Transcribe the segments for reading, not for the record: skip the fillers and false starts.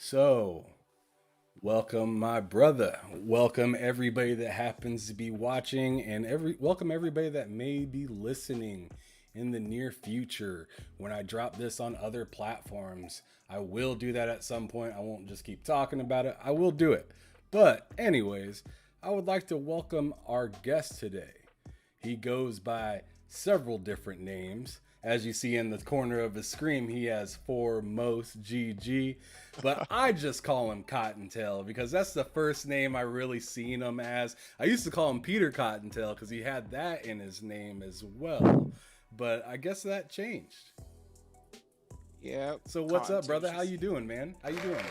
So, welcome my brother. Welcome everybody that happens to be watching and welcome everybody that may be listening in the near future when I drop this on other platforms. I will do that at some point. I won't just keep talking about it. I will do it. But anyways, I would like to welcome our guest today. He goes by several different names. As you see in the corner of his screen, he has Foremost GG, but I just call him CottonTail because that's the first name I really seen him as. I used to call him Peter CottonTail because he had that in his name as well, but I guess that changed. Yep, So what's up, brother? How contentious. you doing, man? How you doing?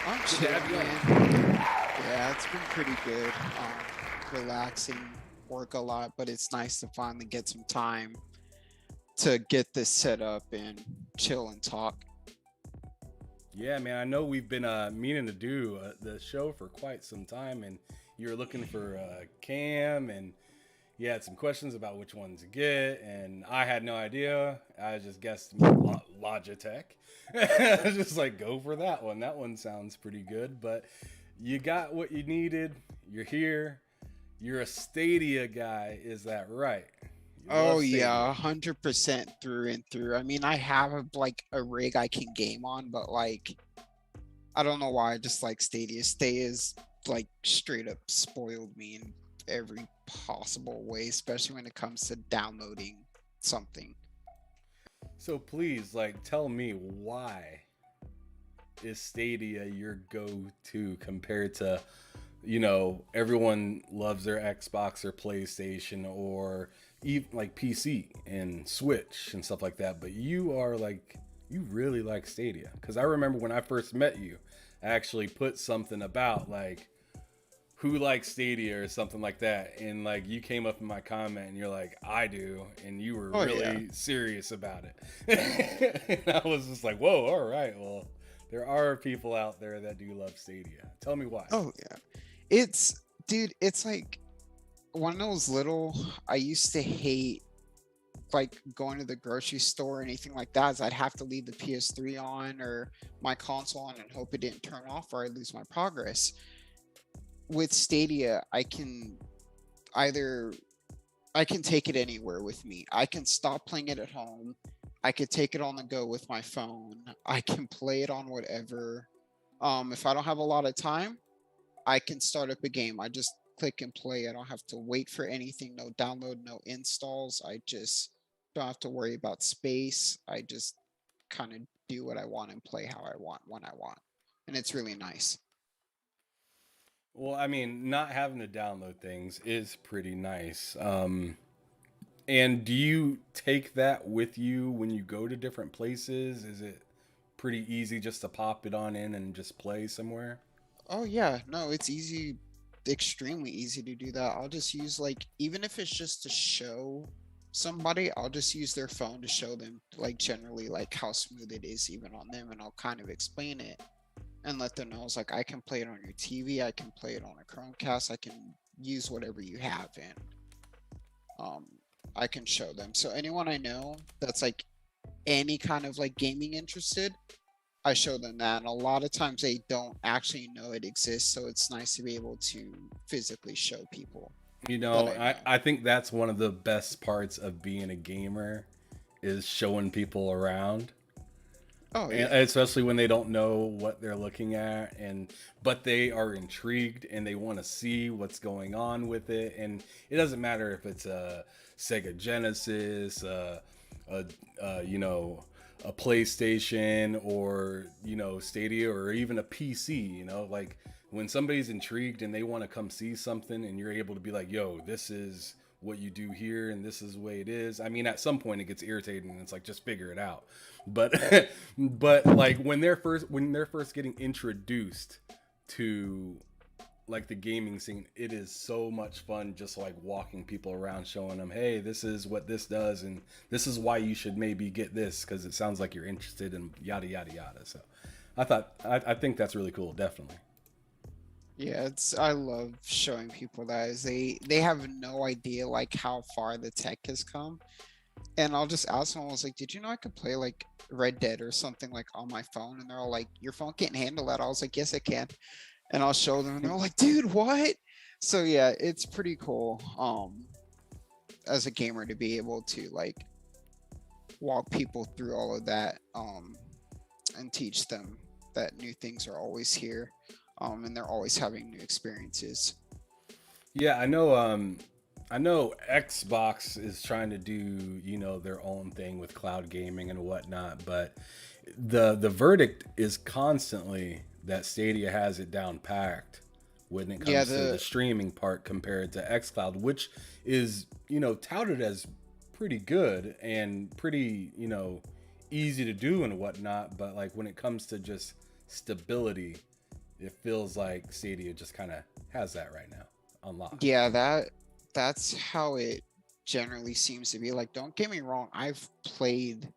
I'm Good to chilling, have you on. man. Yeah, it's been pretty good. Relaxing, work a lot, but it's nice to finally get some time to get this set up and chill and talk. Yeah, man. I know we've been meaning to do the show for quite some time, and you were looking for Cam, and you had some questions about which one to get, and I had no idea. I just guessed Logitech. I was just like, go for that one. That one sounds pretty good, but you got what you needed. You're here. You're a Stadia guy. Is that right? You Oh love yeah, Stadia. 100% through and through. I mean, I have like a rig I can game on, but like I don't know why I just like Stadia. Stadia's like straight up spoiled me in every possible way, especially when it comes to downloading something. So please, like, tell me why is Stadia your go-to compared to, everyone loves their Xbox or PlayStation or even like PC and Switch and stuff like that, but you really like Stadia because I remember when I first met you, I actually put something about like who likes Stadia or something like that, and like you came up in my comment and you're like, I do, and you were Oh yeah. really serious about it. And I was just like, whoa, all right, well, there are people out there that do love Stadia. Tell me why. Oh yeah. It's dude, it's like one of those little I used to hate like going to the grocery store or anything like that is I'd have to leave the PS3 on or my console on and hope it didn't turn off or I'd lose my progress. With Stadia, I can either I can take it anywhere with me. I can stop playing it at home. I could take it on the go with my phone. I can play it on whatever. If I don't have a lot of time, I can start up a game. I just click and play. I don't have to wait for anything, no download, no installs. I just don't have to worry about space. I just kind of do what I want and play how I want when I want. And it's really nice. Well, I mean, not having to download things is pretty nice. And do you take that with you when you go to different places? Is it pretty easy just to pop it on in and just play somewhere? Oh yeah, no, it's easy, extremely easy to do that. I'll just use like even if it's just to show somebody, I'll just use their phone to show them like generally like how smooth it is even on them and I'll kind of explain it and let them know it's like I can play it on your TV, I can play it on a Chromecast, I can use whatever you have and um I can show them. So anyone I know that's like any kind of like gaming interested, I show them that. And a lot of times they don't actually know it exists. So it's nice to be able to physically show people You that know, I I, know. I think that's one of the best parts of being a gamer is showing people around. Oh, And yeah. especially when they don't know what they're looking at, and but they are intrigued and they want to see what's going on with it. And it doesn't matter if it's a Sega Genesis, a, a PlayStation, or Stadia, or even a PC. Like when somebody's intrigued and they want to come see something, and you're able to be like, "Yo, this is what you do here and this is the way it is." I mean, at some point it gets irritating and it's like, just figure it out. But but like when they're first getting introduced to like the gaming scene, it is so much fun just like walking people around, showing them, hey, this is what this does and this is why you should maybe get this because it sounds like you're interested in yada yada yada. So I think that's really cool, definitely. Yeah, it's I love showing people that is they have no idea like how far the tech has come. And I'll just ask them, I was like, did you know I could play like Red Dead or something like on my phone? And they're all like, your phone can't handle that. I was like, yes, it can. And I'll show them and they're all like, dude, what? So yeah, it's pretty cool. As a gamer to be able to like walk people through all of that, and teach them that new things are always here, and they're always having new experiences. Yeah, I know Xbox is trying to do, you know, their own thing with cloud gaming and whatnot, but the verdict is constantly that Stadia has it down packed when it Yeah, comes to the the streaming part compared to xCloud, which is, you know, touted as pretty good and pretty, you know, easy to do and whatnot, but like when it comes to just stability, it feels like Stadia just kind of has that right now on lock. yeah, that's how it generally seems to be. Like, don't get me wrong, I've played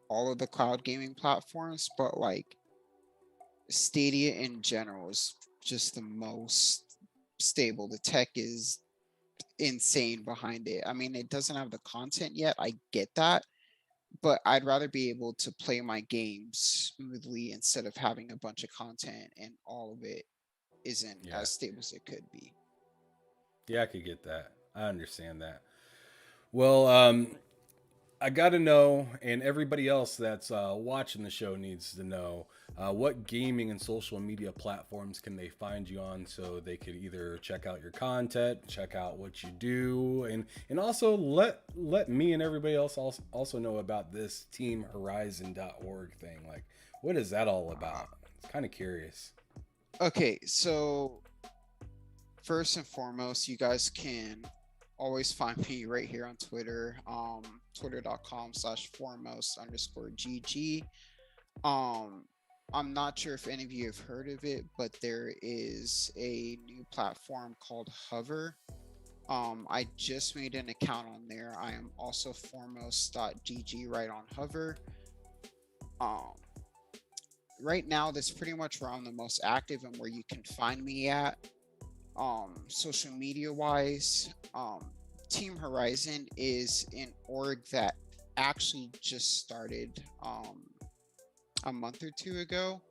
all of the cloud gaming platforms, but like Stadia in general is just the most stable. The tech is insane behind it. I mean, it doesn't have the content yet. I get that, but I'd rather be able to play my games smoothly instead of having a bunch of content and all of it isn't Yeah. as stable as it could be. Yeah, I could get that. I understand that. Well, I got to know, and everybody else that's watching the show needs to know what gaming and social media platforms can they find you on, so they could either check out your content, check out what you do, and also let me and everybody else also know about this TeamHorizon.org thing. Like, what is that all Uh, about? It's kind of curious. okay, so first and foremost, you guys can always find me right here on Twitter, twitter.com/foremost underscore GG. Um, I'm not sure if any of you have heard of it, but there is a new platform called Hover. I just made an account on there. I am also foremost.gg right on Hover. Um, right now, that's pretty much where I'm the most active and where you can find me at. Social media wise, Team Horizon is an org that actually just started a month or two ago.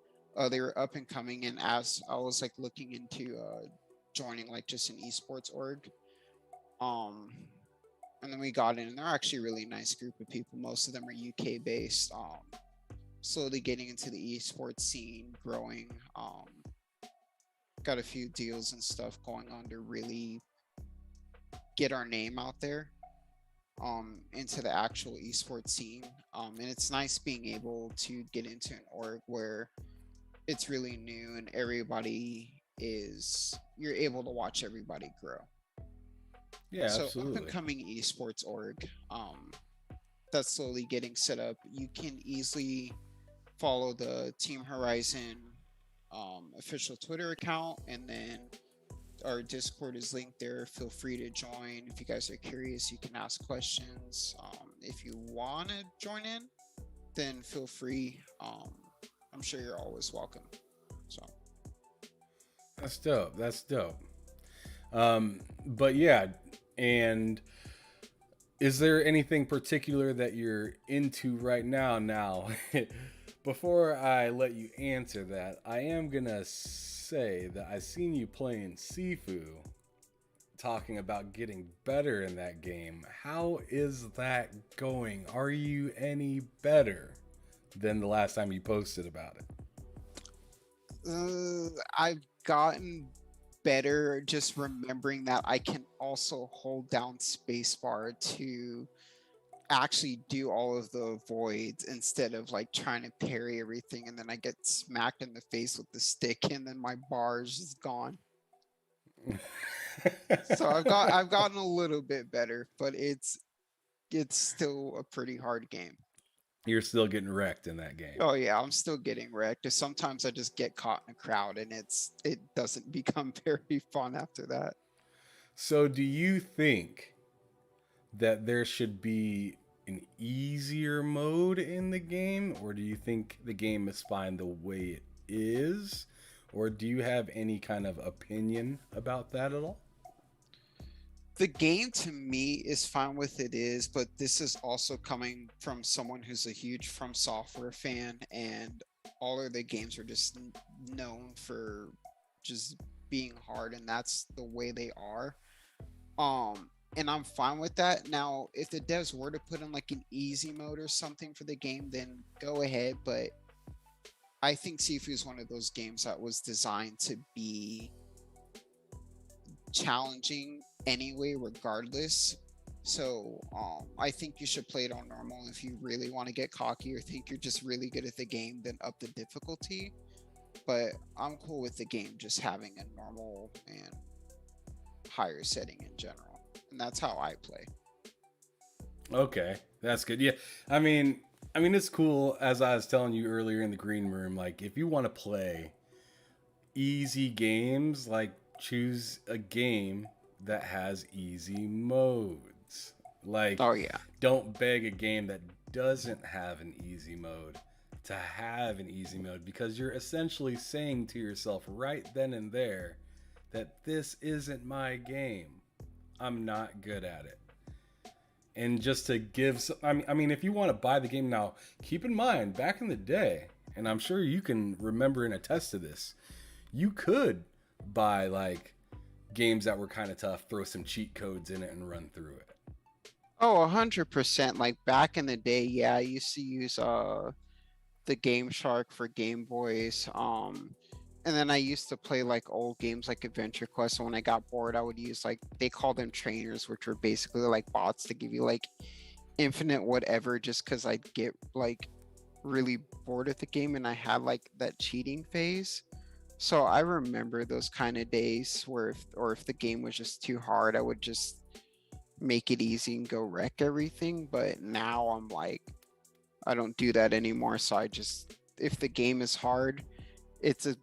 They were up and coming, and as I was like looking into joining like just an esports org, um, and then we got in, and they're actually a really nice group of people. Most of them are UK based. Slowly getting into the esports scene, growing. Got a few deals and stuff going on to really get our name out there, into the actual esports scene. And it's nice being able to get into an org where it's really new and everybody is you're able to watch everybody grow. Yeah, So up and absolutely. coming esports org, that's slowly getting set up. You can easily follow the Team Horizon official Twitter account, and then our Discord is linked there. Feel free to join. If you guys are curious, you can ask questions. If you want to join in, then feel free. I'm sure you're always welcome. So, That's dope. That's dope. But yeah, and is there anything particular that you're into right now? Now, before I let you answer that, I am gonna say that I seen you playing Sifu, talking about getting better in that game. How is that going? Are you any better than the last time you posted about it? I've gotten better just remembering that I can also hold down spacebar to actually do all of the voids instead of like trying to parry everything and then I get smacked in the face with the stick and then my bar is just gone. So I've gotten a little bit better, but it's still a pretty hard game. You're still getting wrecked in that game. Oh yeah, I'm still getting wrecked. Sometimes I just get caught in a crowd and it doesn't become very fun after that. So, do you think that there should be an easier mode in the game, or do you think the game is fine the way it is? Or do you have any kind of opinion about that at all? The game to me is fine with it is, but this is also coming from someone who's a huge From Software fan, and all of the games are just known for just being hard, and that's the way they are. And I'm fine with that. Now, if the devs were to put in like an easy mode or something for the game, then go ahead. But I think Sifu is one of those games that was designed to be challenging anyway, regardless. So I think you should play it on normal. If you really want to get cocky or think you're just really good at the game, then up the difficulty. But I'm cool with the game just having a normal and higher setting in general. And that's how I play. Okay, that's good. Yeah, I mean, it's cool. As I was telling you earlier in the green room, like if you want to play easy games, like choose a game that has easy modes. Like, Oh yeah. don't beg a game that doesn't have an easy mode to have an easy mode because you're essentially saying to yourself right then and there that this isn't my game. I'm not good at it. And just to give some, I mean, if you want to buy the game now, keep in mind back in the day, and I'm sure you can remember and attest to this, you could buy like games that were kind of tough, throw some cheat codes in it, and run through it. Oh, 100%. Like back in the day, yeah, I used to use the Game Shark for Game Boys. And then I used to play like old games like Adventure Quest. And when I got bored, I would use like they call them trainers, which were basically like bots to give you like infinite whatever, just because I'd get like really bored at the game and I had like that cheating phase. So I remember those kind of days where if the game was just too hard, I would just make it easy and go wreck everything. But now I'm like, I don't do that anymore. So I just, if the game is hard, it's a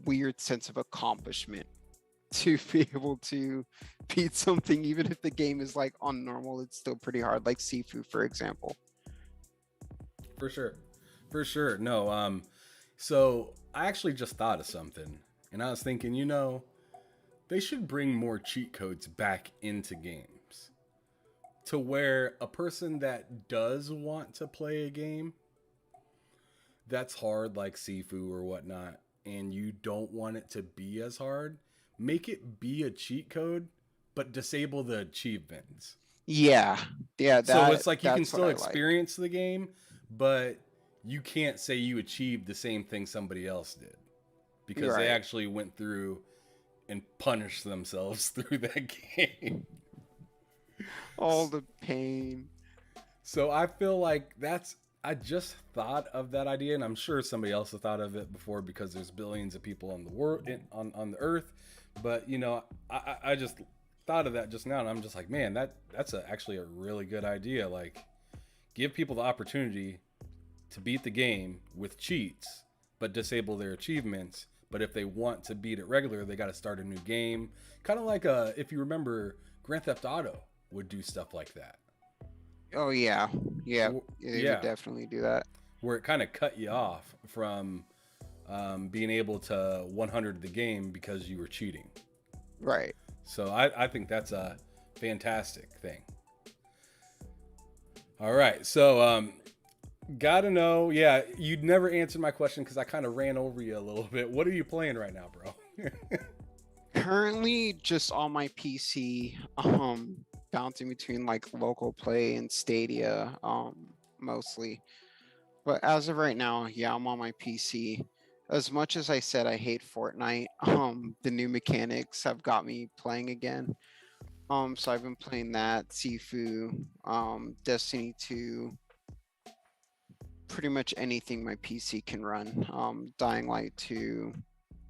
weird sense of accomplishment to be able to beat something, even if the game is like on normal, it's still pretty hard, like Sifu, for example. For sure. For sure. No, so I actually just thought of something, and I was thinking, they should bring more cheat codes back into games to where a person that does want to play a game that's hard, like Sifu or whatnot, and you don't want it to be as hard, make it be a cheat code, but disable the achievements. Yeah, yeah, So it's like you can that's what still I like. experience the game, but you can't say you achieved the same thing somebody else did You're because they right. actually went through and punished themselves through that game. All the pain. So I feel like I just thought of that idea, and I'm sure somebody else has thought of it before because there's billions of people on the world on the earth. But I just thought of that just now, and I'm just like, man, that's actually a really good idea. Like, give people the opportunity to beat the game with cheats, but disable their achievements. But if they want to beat it regular, they got to start a new game. Kind of like if you remember, Grand Theft Auto would do stuff like that. Oh yeah, yeah, they would Yeah, definitely do that. where it kind of cut you off from being able to 100 the game because you were cheating. Right. So I think that's a fantastic thing. All right, so gotta know. Yeah, you'd never answered my question because I kind of ran over you a little bit. What are you playing right now, bro? Currently just on my PC, bouncing between like local play and Stadia, mostly. But as of right now, yeah, I'm on my PC. As much as I said I hate Fortnite, the new mechanics have got me playing again. So I've been playing that, Sifu, Destiny 2, pretty much anything my PC can run. Dying Light 2,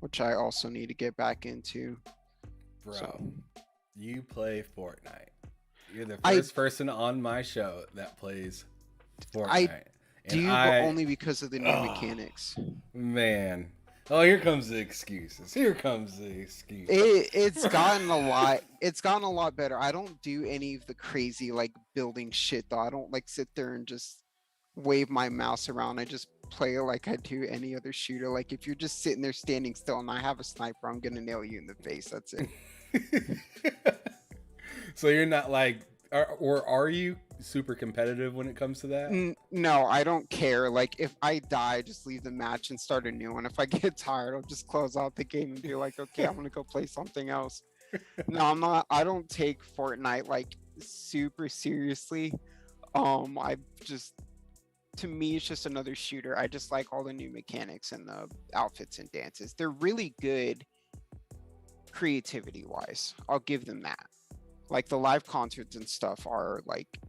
which I also need to get back into. So Bro, you play Fortnite. You're the I first person on my show that plays I Fortnite. And do, but only because of the new oh, mechanics. man. Oh, here comes the excuses. Here comes the excuses. It's gotten a lot better. I don't do any of the crazy like building shit though. I don't like sit there and just wave my mouse around. I just play like I do any other shooter. Like if you're just sitting there standing still and I have a sniper, I'm gonna nail you in the face. That's it. So you're not like, or are you super competitive when it comes to that? No, I don't care. Like if I die, just leave the match and start a new one. If I get tired, I'll just close out the game and be like, okay, I'm gonna go play something else. No, I'm not. I don't take Fortnite like super seriously. I just to me it's just another shooter. I just like all the new mechanics and the outfits and dances. They're really good creativity wise. I'll give them that. Like the live concerts and stuff are like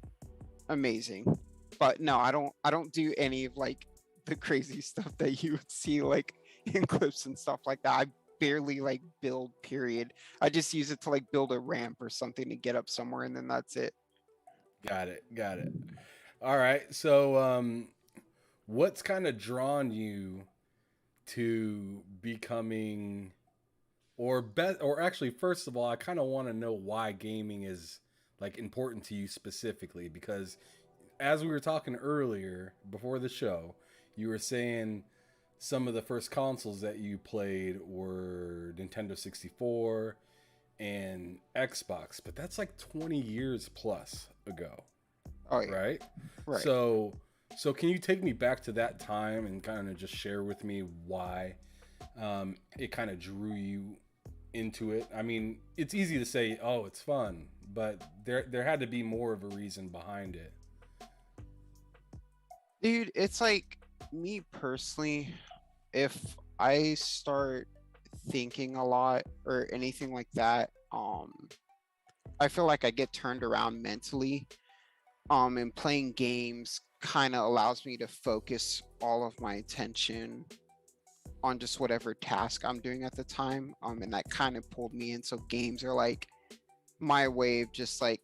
amazing. But no, I don't do any of like the crazy stuff that you would see like in clips and stuff like that. I barely like build period. I just use it to like build a ramp or something to get up somewhere and then that's it. Got it. Got it. All right. So, what's kind of drawn you to becoming, or actually, first of all, I kind of want to know why gaming is like important to you specifically, because as we were talking earlier before the show, you were saying some of the first consoles that you played were Nintendo 64 and Xbox, but that's like 20 years plus ago, Oh yeah. right? Right. So so can you take me back to that time and kind of just share with me why it kind of drew you into it? I mean, it's easy to say, "Oh, it's fun," but there had to be more of a reason behind it. Dude, it's like me personally, if I start thinking a lot or anything like that, I feel like I get turned around mentally. And playing games kind of allows me to focus all of my attention on just whatever task I'm doing at the time. And that kind of pulled me in. So games are like my way of just like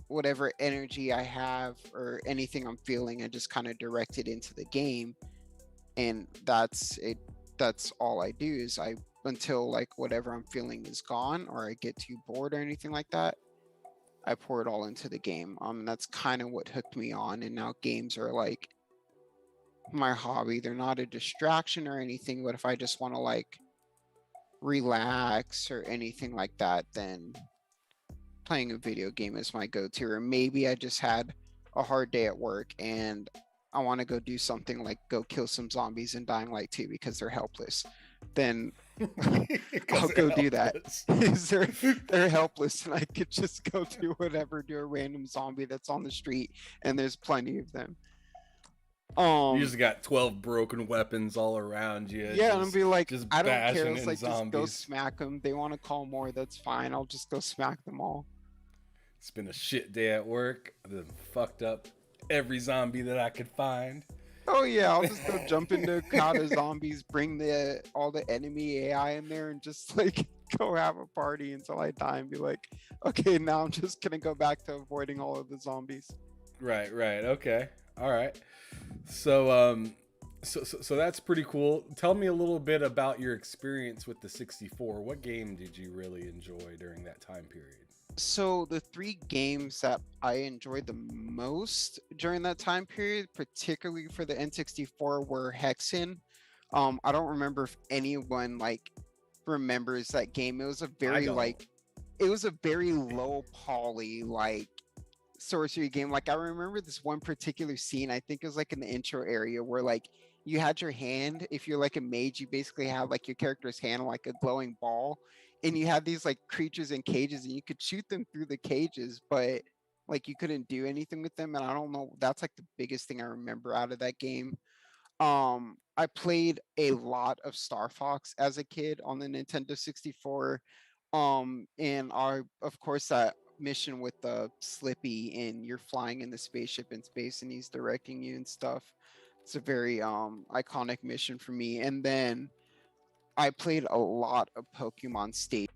whatever energy I have or anything I'm feeling, I just kind of direct it into the game. And that's it. That's all I do is I until like whatever I'm feeling is gone or I get too bored or anything like that. I pour it all into the game. And that's kind of what hooked me on. And now games are like my hobby. They're not a distraction or anything, but if I just want to like relax or anything like that, then playing a video game is my go-to. Or maybe I just had a hard day at work and I want to go do something like go kill some zombies in Dying Light 2 because they're helpless. Then Because I'll they're go do that. helpless. Is they're helpless and I could just go do whatever, do a random zombie that's on the street and there's plenty of them. You Um just got 12 broken weapons all around you, yeah, and I'll be like, just I don't care. bashing It's in like just go zombies. smack them. They want to call more, that's fine. I'll just go smack them all. It's been a shit day at work. I've been fucked up every zombie that I could find. Oh yeah, I'll just go jump into a crowd of zombies, bring the all the enemy AI in there, and just like go have a party until I die and be like, okay, now I'm just gonna go back to avoiding all of the zombies. Right, right. Okay. All right. So so that's pretty cool. Tell me a little bit about your experience with the 64. What game did you really enjoy during that time period? So the three games that I enjoyed the most during that time period, particularly for the N64, were Hexen. I don't remember if anyone like remembers that game. It was a I very don't. like it was a very low poly like sorcery game. Like I remember this one particular scene, I think it was like in the intro area where like you had your hand, if you're like a mage, you basically have like your character's hand like a glowing ball. And you had these like creatures in cages and you could shoot them through the cages, but like you couldn't do anything with them. And I don't know, that's like the biggest thing I remember out of that game. I played a lot of Star Fox as a kid on the Nintendo 64. And our of course that mission with the Slippy and you're flying in the spaceship in space and he's directing you and stuff. It's a very iconic mission for me. And then I played a lot of Pokemon Stadium.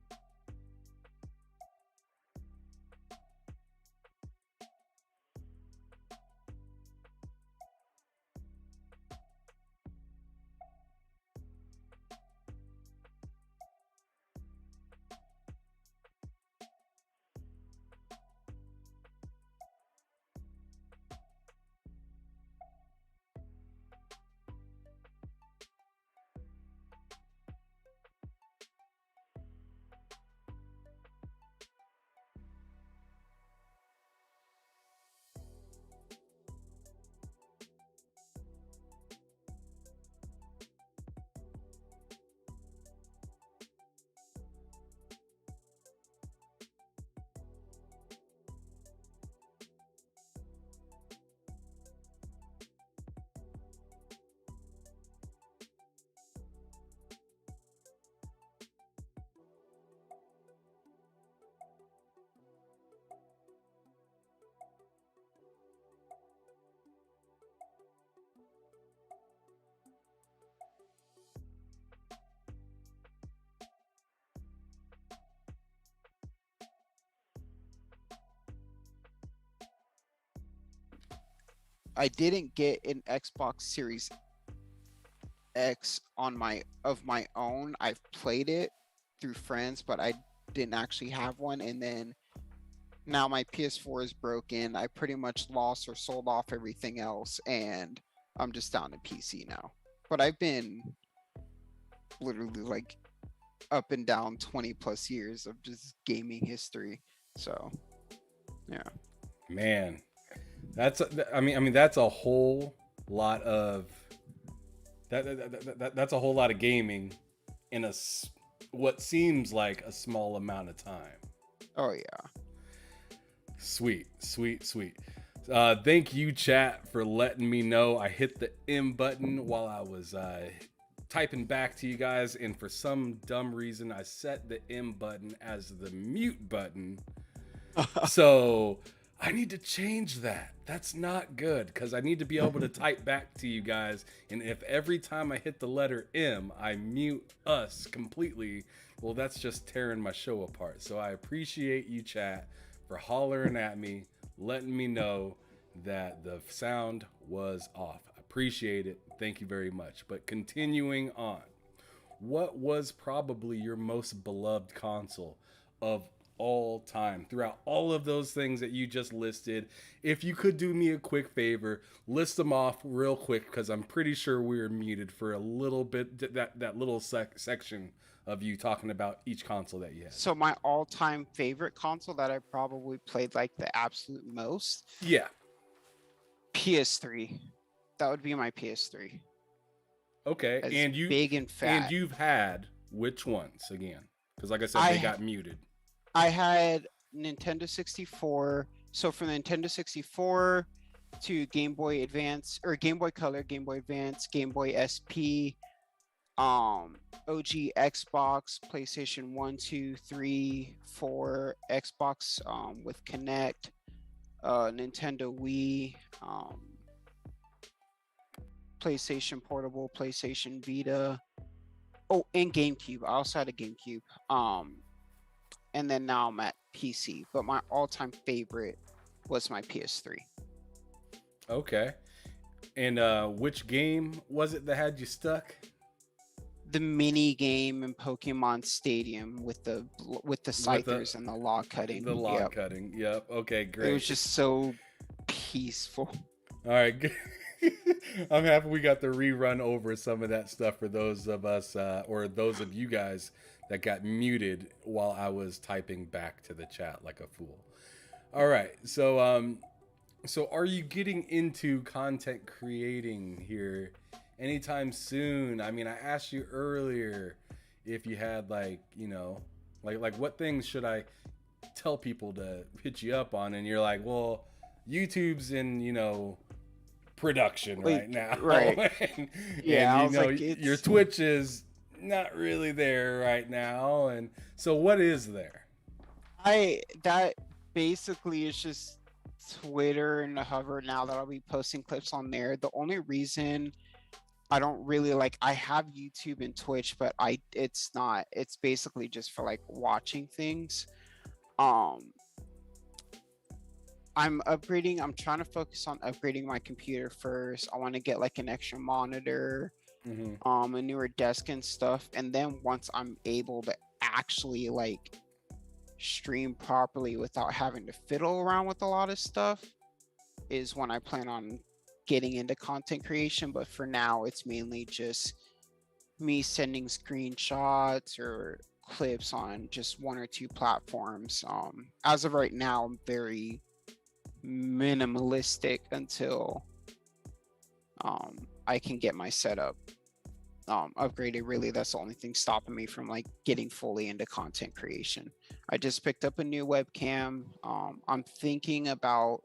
I didn't get an Xbox Series X on my own. I've played it through friends, but I didn't actually have one. And then now my PS4 is broken. I pretty much lost or sold off everything else, and I'm just down to PC now. But I've been literally like up and down 20 plus years of just gaming history. So yeah. Man, I mean that's a whole lot of that's a whole lot of gaming in what seems like a small amount of time. Oh yeah. Sweet, sweet, sweet. Thank you, chat, for letting me know. I hit the M button while I was typing back to you guys, and for some dumb reason, I set the M button as the mute button. So I need to change that. That's not good because I need to be able to type back to you guys. And if every time I hit the letter M, I mute us completely, well, that's just tearing my show apart. So I appreciate you, chat, for hollering at me, letting me know that the sound was off. Appreciate it. Thank you very much. But continuing on, what was probably your most beloved console of all time throughout all of those things that you just listed? If you could do me a quick favor, list them off real quick because I'm pretty sure we were muted for a little bit, that little section of you talking about each console that you had. So my all-time favorite console that I probably played like the absolute most, Yeah. PS3. That would be my PS3. Okay. As And big and fat. you've had which ones again? Because like I said, they I got muted. I had Nintendo 64. So from the Nintendo 64 to Game Boy Advance or Game Boy Color, Game Boy Advance, Game Boy SP, OG Xbox, PlayStation 1, 2, 3, 4, Xbox with Kinect, Nintendo Wii, PlayStation Portable, PlayStation Vita. Oh, and GameCube. I also had a GameCube. And then now I'm at PC. But my all-time favorite was my PS3. Okay. And which game was it that had you stuck? The mini game in Pokemon Stadium with the scythers and the log cutting. The log cutting. Yep. Okay, great. It was just so peaceful. All right. I'm happy we got to rerun over some of that stuff for those of us or those of you guys that got muted while I was typing back to the chat like a fool. All right. So are you getting into content creating here anytime soon? I mean, I asked you earlier if you had like what things should I tell people to hit you up on, and you're like, well, YouTube's in production right now. Right. and, Yeah, and your Twitch is not really there right now. And so what is there? That basically is just Twitter and the Hover now that I'll be posting clips on there. The only reason I don't really I have YouTube and Twitch, but it's basically just for like watching things. I'm trying to focus on upgrading my computer first. I want to get like an extra monitor, a newer desk and stuff. And then once I'm able to actually like stream properly without having to fiddle around with a lot of stuff is when I plan on getting into content creation. But for now, it's mainly just me sending screenshots or clips on just one or two platforms. As of right now, I'm very minimalistic until I can get my setup upgraded. Really, that's the only thing stopping me from like getting fully into content creation. I just picked up a new webcam. I'm thinking about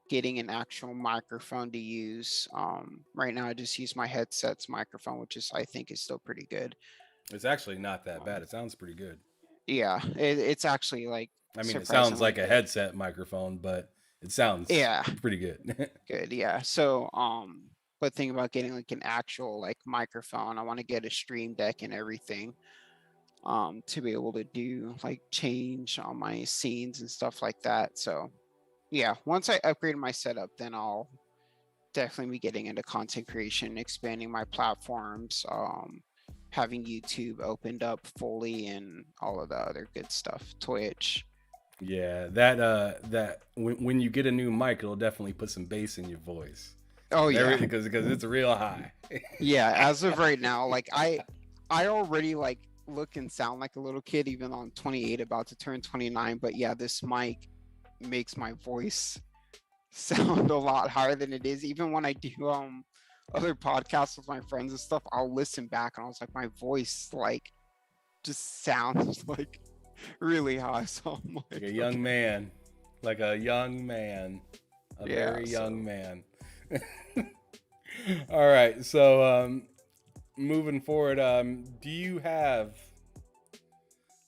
getting an actual microphone to use. Right now I just use my headset's microphone, which I think is still pretty good. It's actually not that bad. It sounds pretty good. Yeah, it's actually like, I mean, it sounds like a good headset microphone, but it sounds pretty good. Good. Yeah. So but think about getting like an actual like microphone. I want to get a stream deck and everything to be able to do like change on my scenes and stuff like that. So yeah, once I upgrade my setup, then I'll definitely be getting into content creation, expanding my platforms, having YouTube opened up fully, and all of the other good stuff. Twitch. Yeah, that when you get a new mic, it'll definitely put some bass in your voice. Oh yeah, Because it's real high. yeah. As of right now, like I already like look and sound like a little kid, even though I'm 28, about to turn 29. But yeah, this mic makes my voice sound a lot higher than it is. Even when I do other podcasts with my friends and stuff, I'll listen back and I was like, my voice like just sounds like really high. So I'm Like like, a okay, young man, like a young man, a yeah. very young So man. All right, so moving forward, do you have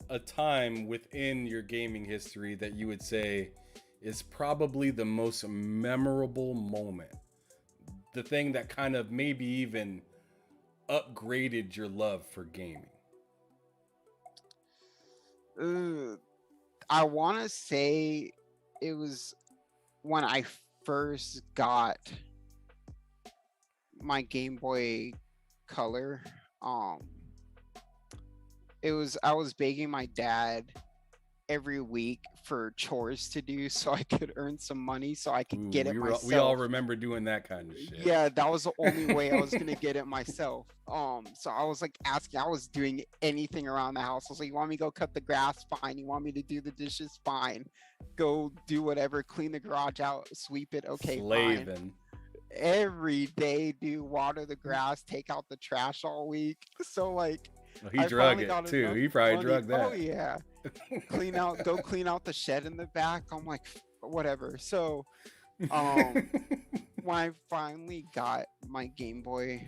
a time within your gaming history that you would say is probably the most memorable moment? The thing that kind of maybe even upgraded your love for gaming? I want to say it was when I first got my Game Boy Color. Um, it was I was begging my dad every week for chores to do so I could earn some money so I could Ooh, get it we all myself. remember doing that kind of shit. Yeah, that was the only way I was gonna get it myself. So I was like asking, I was doing anything around the house. I was like, you want me to go cut the grass? Fine. You want me to do the dishes? Fine. Go do whatever, clean the garage out, sweep it. Okay, fine. Slaving. Every day, do water the grass, take out the trash all week. So like Well, he I drug finally it got too. enough He probably money. drug Oh that. yeah. Clean out the shed in the back. I'm like, whatever. So um when I finally got my Game Boy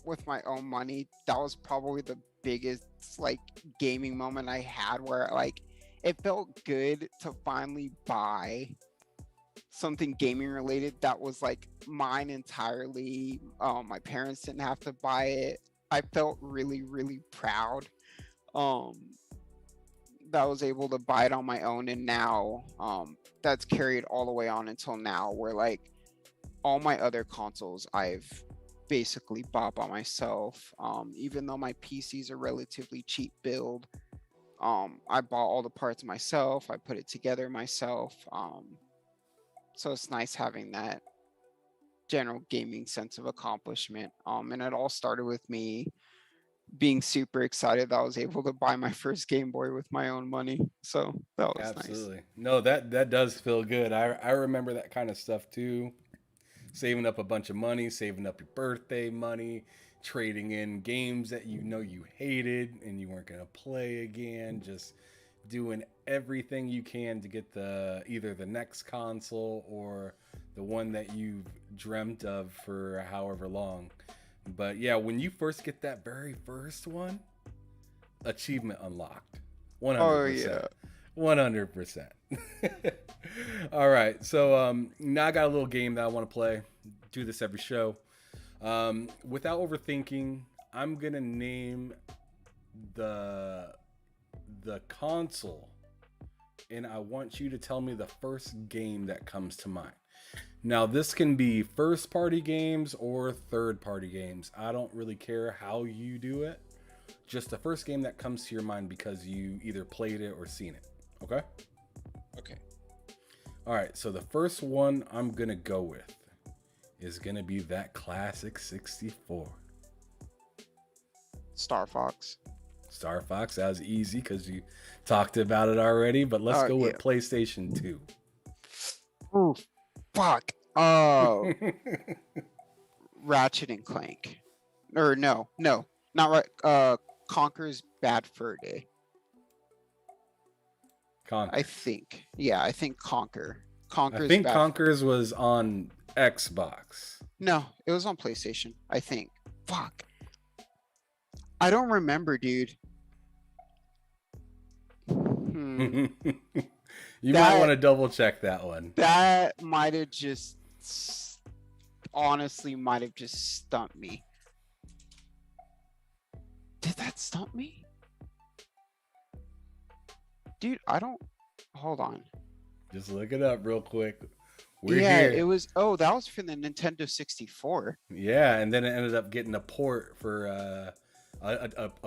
with my own money, that was probably the biggest like gaming moment I had where like it felt good to finally buy something gaming related that was like mine entirely. My parents didn't have to buy it. I felt really, really proud. Um that I was able to buy it on my own, and now that's carried all the way on until now where like all my other consoles I've basically bought by myself. Even though my PCs are relatively cheap build, I bought all the parts myself. I put it together myself. So it's nice having that general gaming sense of accomplishment. And it all started with me being super excited that I was able to buy my first Game Boy with my own money. So that was nice. Absolutely. No, that does feel good. I remember that kind of stuff too. Saving up a bunch of money, saving up your birthday money, trading in games that you know you hated and you weren't gonna play again, just doing everything you can to get the either the next console or the one that you've dreamt of for however long. But yeah, when you first get that very first one, achievement unlocked. Oh yeah. 100%. 100%. All right. So now I got a little game that I want to play. Do this every show. Without overthinking, I'm gonna name the console, and I want you to tell me the first game that comes to mind. Now, this can be first party games or third party games. I don't really care how you do it. Just the first game that comes to your mind because you either played it or seen it. Okay? Okay. All right. So the first one I'm going to go with is going to be that classic 64. Star Fox. Star Fox. That was easy because you talked about it already. But let's go Yeah. with PlayStation 2. Ooh, fuck. Oh, Ratchet and Clank. Or no, not right. Conker's Bad Fur Day. I Conker. think. Yeah, I think Conker. I Conker's think Bad. Conkers was on Xbox. No, it was on PlayStation. I think. Fuck. I don't remember, dude. You might That want to double check that one. that might have just honestly might have just stumped me. Did that stump me? Dude, I don't. Hold on. Just look it up real quick We're Yeah, it here. was. Oh, that was for the Nintendo 64. Yeah, and then it ended up getting a port for a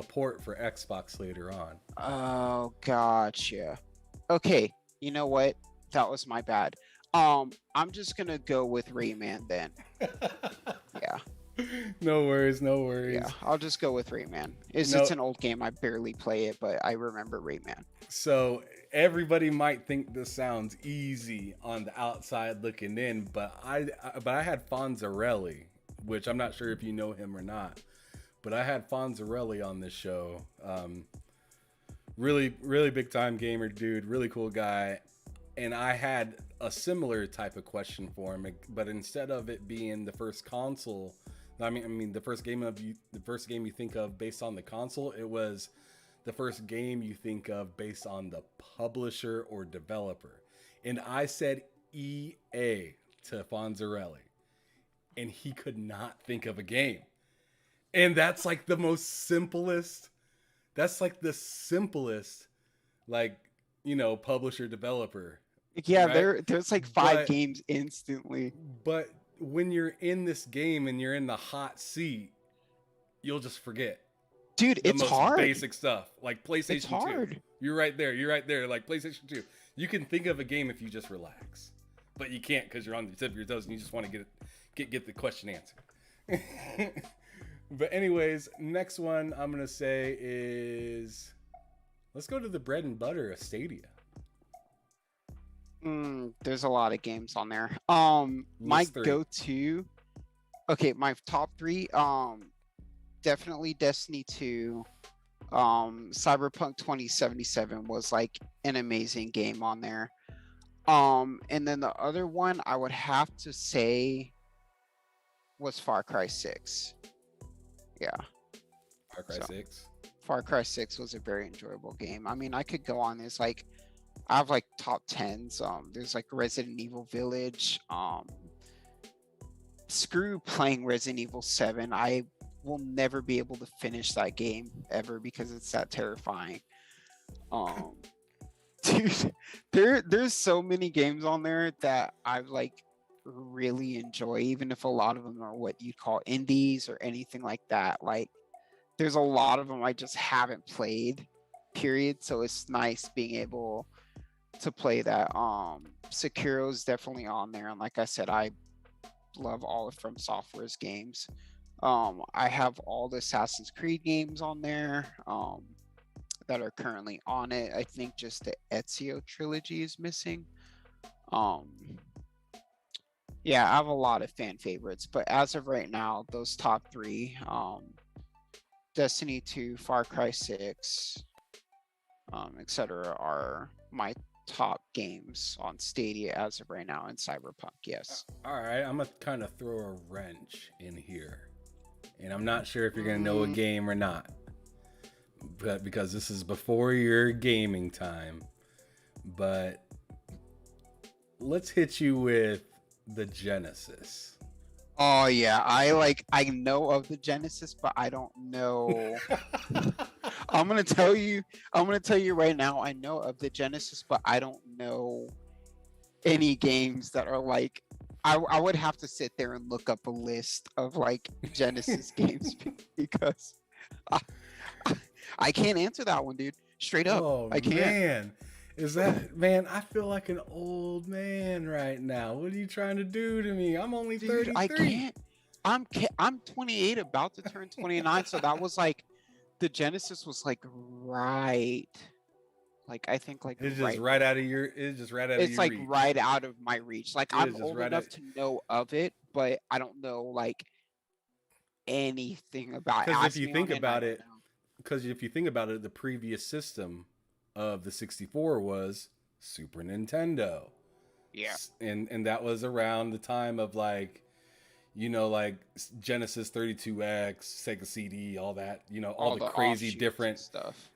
port for Xbox later on. Oh, gotcha. Okay, you know what? That was my bad. I'm just gonna go with Rayman then. Yeah, No worries, no yeah, worries. I'll just go with Rayman. It's No, an old game. I barely play it, but I remember Rayman. so everybody might think this sounds easy on the outside looking in, but I had Fonzarelli, which I'm not sure if you know him or not, but I had Fonzarelli on this show. Really, really big time gamer dude, really cool guy, and I had a similar type of question for him, but instead of it being the first console, I mean the first game you think of based on the console, it was the first game you think of based on the publisher or developer. And I said EA to Fonzarelli, and he could not think of a game. And that's like the most simplest, that's like the simplest, like, publisher developer, Yeah, right? there's like five But games instantly. but when you're in this game and you're in the hot seat, you'll just forget Dude, the it's most hard. basic stuff, like It's PlayStation 2. hard. You're right there. You're right there. Like PlayStation 2. You can think of a game if you just relax. But you can't because you're on the tip of your toes and you just want to get the question answered. But anyways, next one I'm going to say is, let's go to the bread and butter of Stadia. There's a lot of games on there. My List 3. go-to, okay, my top three, definitely Destiny 2. Cyberpunk 2077 was like an amazing game on there. And then the other one I would have to say was Far Cry 6. Yeah. Far Cry So 6. Far Cry 6 was a very enjoyable game. I mean, I could go on this like I have like top tens. There's like Resident Evil Village. Screw playing Resident Evil 7. I will never be able to finish that game ever because it's that terrifying. Um, dude, there's so many games on there that I like really enjoy, even if a lot of them are what you call indies or anything like that. Like, there's a lot of them I just haven't played. Period. So it's nice being able to play that. Sekiro's definitely on there, and like I said, I love all of From Software's games. I have all the Assassin's Creed games on there that are currently on it. I think just the Ezio trilogy is missing. Um, yeah, I have a lot of fan favorites, but as of right now, those top three, Destiny 2, Far Cry 6, etc., are my top games on Stadia as of right now, and Cyberpunk, yes. All right, I'm gonna kind of throw a wrench in here, and I'm not sure if you're gonna know a Mm, game or not, but because this is before your gaming time. But let's hit you with the Genesis. oh yeah, I know of the Genesis, but I don't know. I'm gonna tell you, I'm gonna tell you right now, I know of the Genesis, but I don't know any games that are like I would have to sit there and look up a list of like Genesis games because I, I can't answer that one, dude. Straight up. Oh I can't. man, is that man? I feel like an old man right now. What are you trying to do to me? I'm only Dude, I 33. can't. I'm 28, about to turn 29, so that was like the Genesis was like right, like I think like It's just right right out of your. It's just right out of it's your like reach. right out of my reach. Like It I'm is just old right out. enough to know of it, but I don't know like anything about it. Because if Ask you me on think it and I about don't it, know. because if you think about it, the previous system of the 64 was Super Nintendo. Yeah. And that was around the time of like, like Genesis 32X, Sega CD, all that, All the offshoots and stuff.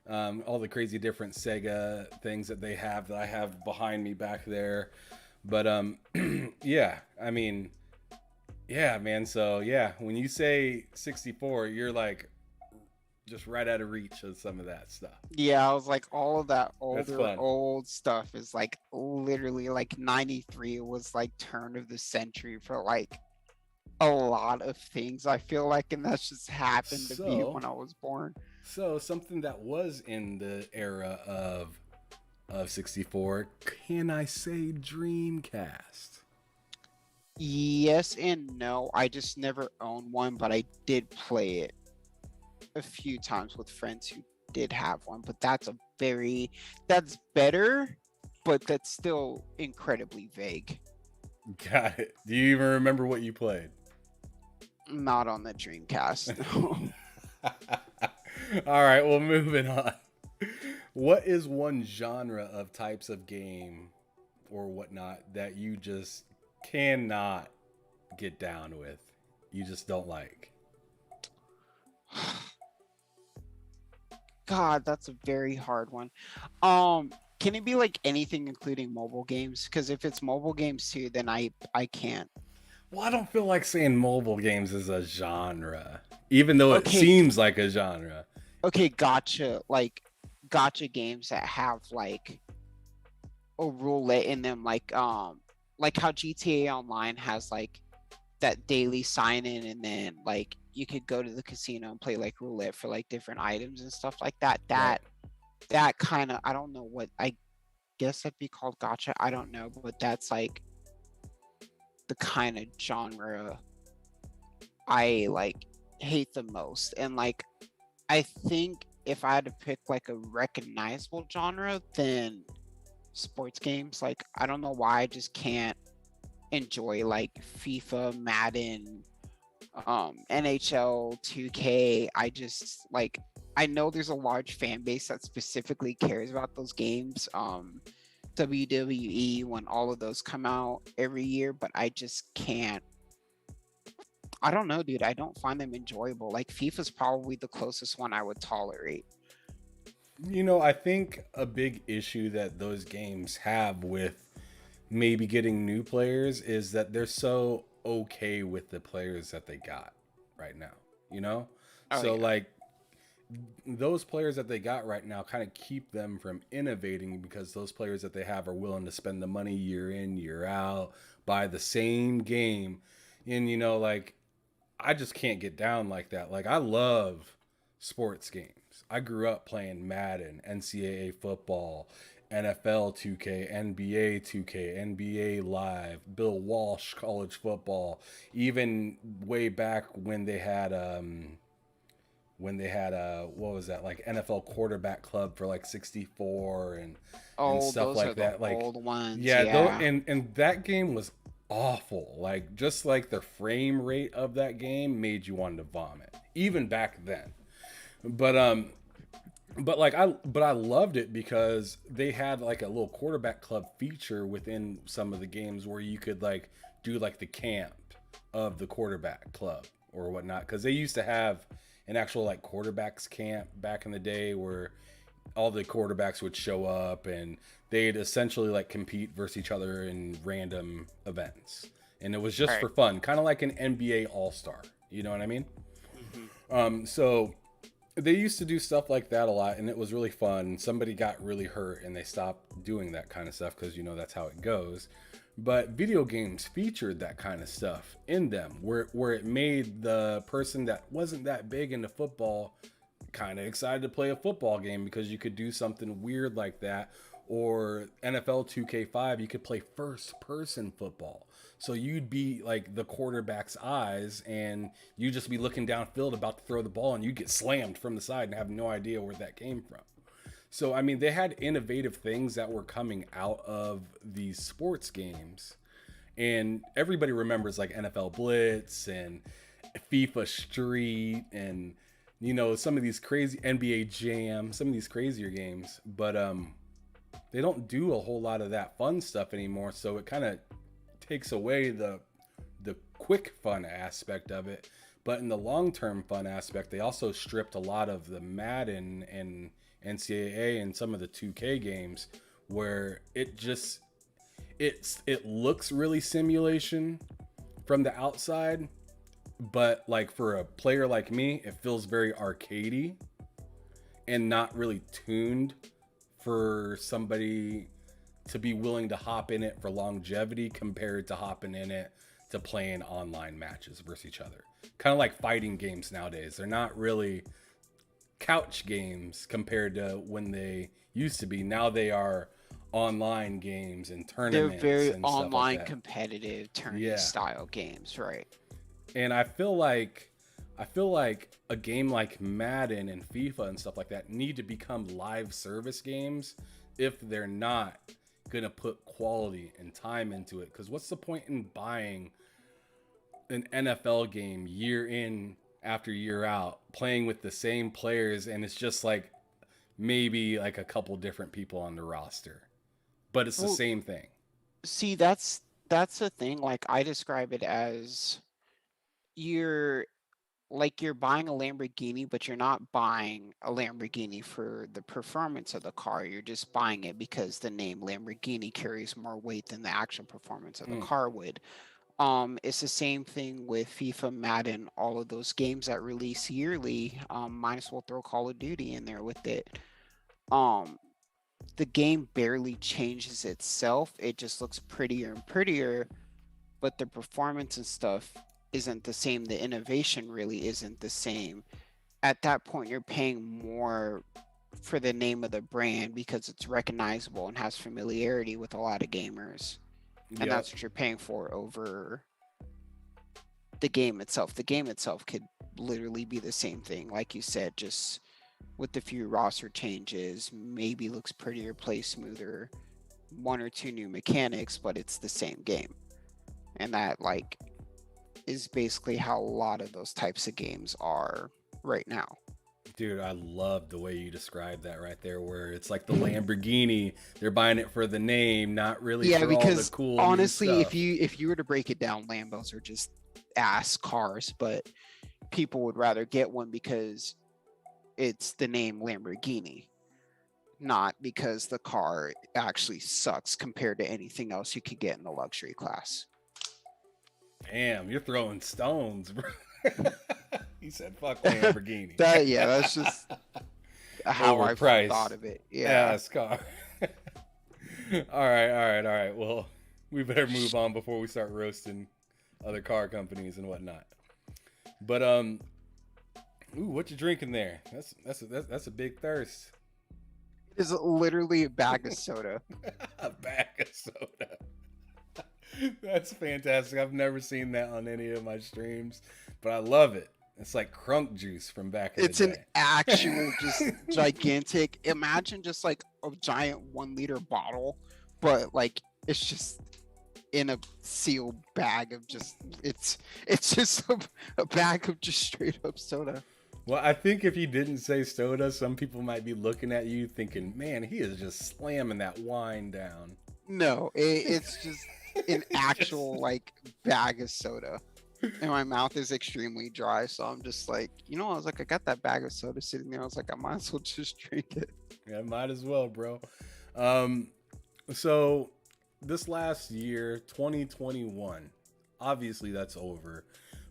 all the crazy different Sega things that they have that I have behind me back there. But yeah, I mean, yeah, man. So yeah, when you say 64, you're like just right out of reach of some of that stuff. Yeah, I was like, all of that That's older, fun. old stuff is like literally like 93 was like turn of the century for like a lot of things, I feel like, and that's just happened to be So, when I was born. so something that was in the era of 64, can I say Dreamcast? Yes and no. I just never owned one, but I did play it a few times with friends who did have one. But that's better, but that's still incredibly vague. Got it. Do you even remember what you played? Not on the Dreamcast, no. All right, well, moving on. What is one genre of types of game or whatnot that you just cannot get down with? You just don't like? God, that's a very hard one. Can it be like anything including mobile games? Because if it's mobile games too, then I can't. Well, I don't feel like saying mobile games is a genre, even though it Okay, seems like a genre. okay, gotcha. Like gotcha games that have like a roulette in them, like how GTA Online has like that daily sign in, and then like you could go to the casino and play like roulette for like different items and stuff like that. Right. That kind of, I don't know what, I guess that'd be called gotcha. I don't know, but that's like the kind of genre I like hate the most. And like I think if I had to pick like a recognizable genre, then sports games. Like I don't know why I just can't enjoy like FIFA, Madden, NHL, 2K. I just like, I know there's a large fan base that specifically cares about those games. WWE, when all of those come out every year, but I just can't. I don't know, dude. I don't find them enjoyable. Like FIFA's probably the closest one I would tolerate. I think a big issue that those games have with maybe getting new players is that they're so okay with the players that they got right now, you know? Oh So, yeah. like, those players that they got right now kind of keep them from innovating because those players that they have are willing to spend the money year in, year out, buy the same game. And, like, I just can't get down like that. Like, I love sports games. I grew up playing Madden, NCAA football, NFL 2K, NBA 2K, NBA Live, Bill Walsh college football, even way back when they had what was that, like NFL quarterback club for like 64 and Oh, stuff those are like the that. Like, old ones. yeah, though, Yeah. and that game was awful. Like, just like the frame rate of that game made you want to vomit even back then. But I loved it because they had like a little quarterback club feature within some of the games where you could like do like the camp of the quarterback club or whatnot, because they used to have an actual like quarterbacks camp back in the day where all the quarterbacks would show up and they'd essentially like compete versus each other in random events, and it was just Right. for fun, kind of like an NBA All-Star, you know what I mean? Hmm. So they used to do stuff like that a lot, and it was really fun. Somebody got really hurt and they stopped doing that kind of stuff because that's how it goes. But video games featured that kind of stuff in them, where it made the person that wasn't that big into football kind of excited to play a football game because you could do something weird like that. Or NFL 2K5, you could play first person football. So you'd be like the quarterback's eyes and you'd just be looking downfield about to throw the ball and you'd get slammed from the side and have no idea where that came from. So, I mean, they had innovative things that were coming out of these sports games. And everybody remembers like NFL Blitz and FIFA Street and some of these crazy NBA Jam, some of these crazier games, but they don't do a whole lot of that fun stuff anymore, so it kind of takes away the quick fun aspect of it. But in the long-term fun aspect, they also stripped a lot of the Madden and NCAA and some of the 2K games where it looks really simulation from the outside, but like for a player like me, it feels very arcadey. and not really tuned for somebody to be willing to hop in it for longevity compared to hopping in it to playing online matches versus each other. Kind of like fighting games nowadays. They're not really couch games compared to when they used to be. Now they are online games and They're tournaments very and stuff like online that. competitive tourney Yeah. style games, right? And I feel like a game like Madden and FIFA and stuff like that need to become live service games if they're not gonna put quality and time into it. Because what's the point in buying an NFL game year in after year out, playing with the same players, and it's just like maybe like a couple different people on the roster, but it's the Well, same thing. see, that's the thing. Like I describe it as you're you're buying a Lamborghini, but you're not buying a Lamborghini for the performance of the car. You're just buying it because the name Lamborghini carries more weight than the actual performance of the Mm, car would. It's the same thing with FIFA, Madden, all of those games that release yearly. Might as well throw Call of Duty in there with it. Um, the game barely changes itself. It just looks prettier and prettier, but the performance and stuff isn't the same. The innovation really isn't the same. At that point, you're paying more for the name of the brand because it's recognizable and has familiarity with a lot of gamers. And yep. that's what you're paying for over the game itself. The game itself could literally be the same thing, like you said, just with a few roster changes, maybe looks prettier, plays smoother, one or two new mechanics, but it's the same game. And that is basically how a lot of those types of games are right now. Dude, I love the way you describe that right there, where it's like the Lamborghini, they're buying it for the name, not really Yeah, for all the because cool new honestly, stuff. if you were to break it down, Lambos are just ass cars, but people would rather get one because it's the name Lamborghini, not because the car actually sucks compared to anything else you could get in the luxury class. Damn, you're throwing stones, bro. He said, fuck Lamborghini. That yeah, that's just how I've thought Overpriced of it. Yeah. ass car. All right. Well, we better move on before we start roasting other car companies and whatnot. But ooh, what you drinking there? That's a big thirst. It is literally a bag of soda. A bag of soda. That's fantastic. I've never seen that on any of my streams, but I love it. It's like crunk juice from back in the It's an day. actual just gigantic. Imagine just like a giant 1 liter bottle, but like it's just in a sealed bag of just it's just a bag of just straight up soda. Well, I think if you didn't say soda, some people might be looking at you thinking, man, he is just slamming that wine down. No, it's just an Just actual like bag of soda. And my mouth is extremely dry, so I'm just like, I was like, I got that bag of soda sitting there. I was like, I might as well just drink it. yeah, might as well, bro. Um, so this last year, 2021, obviously that's over,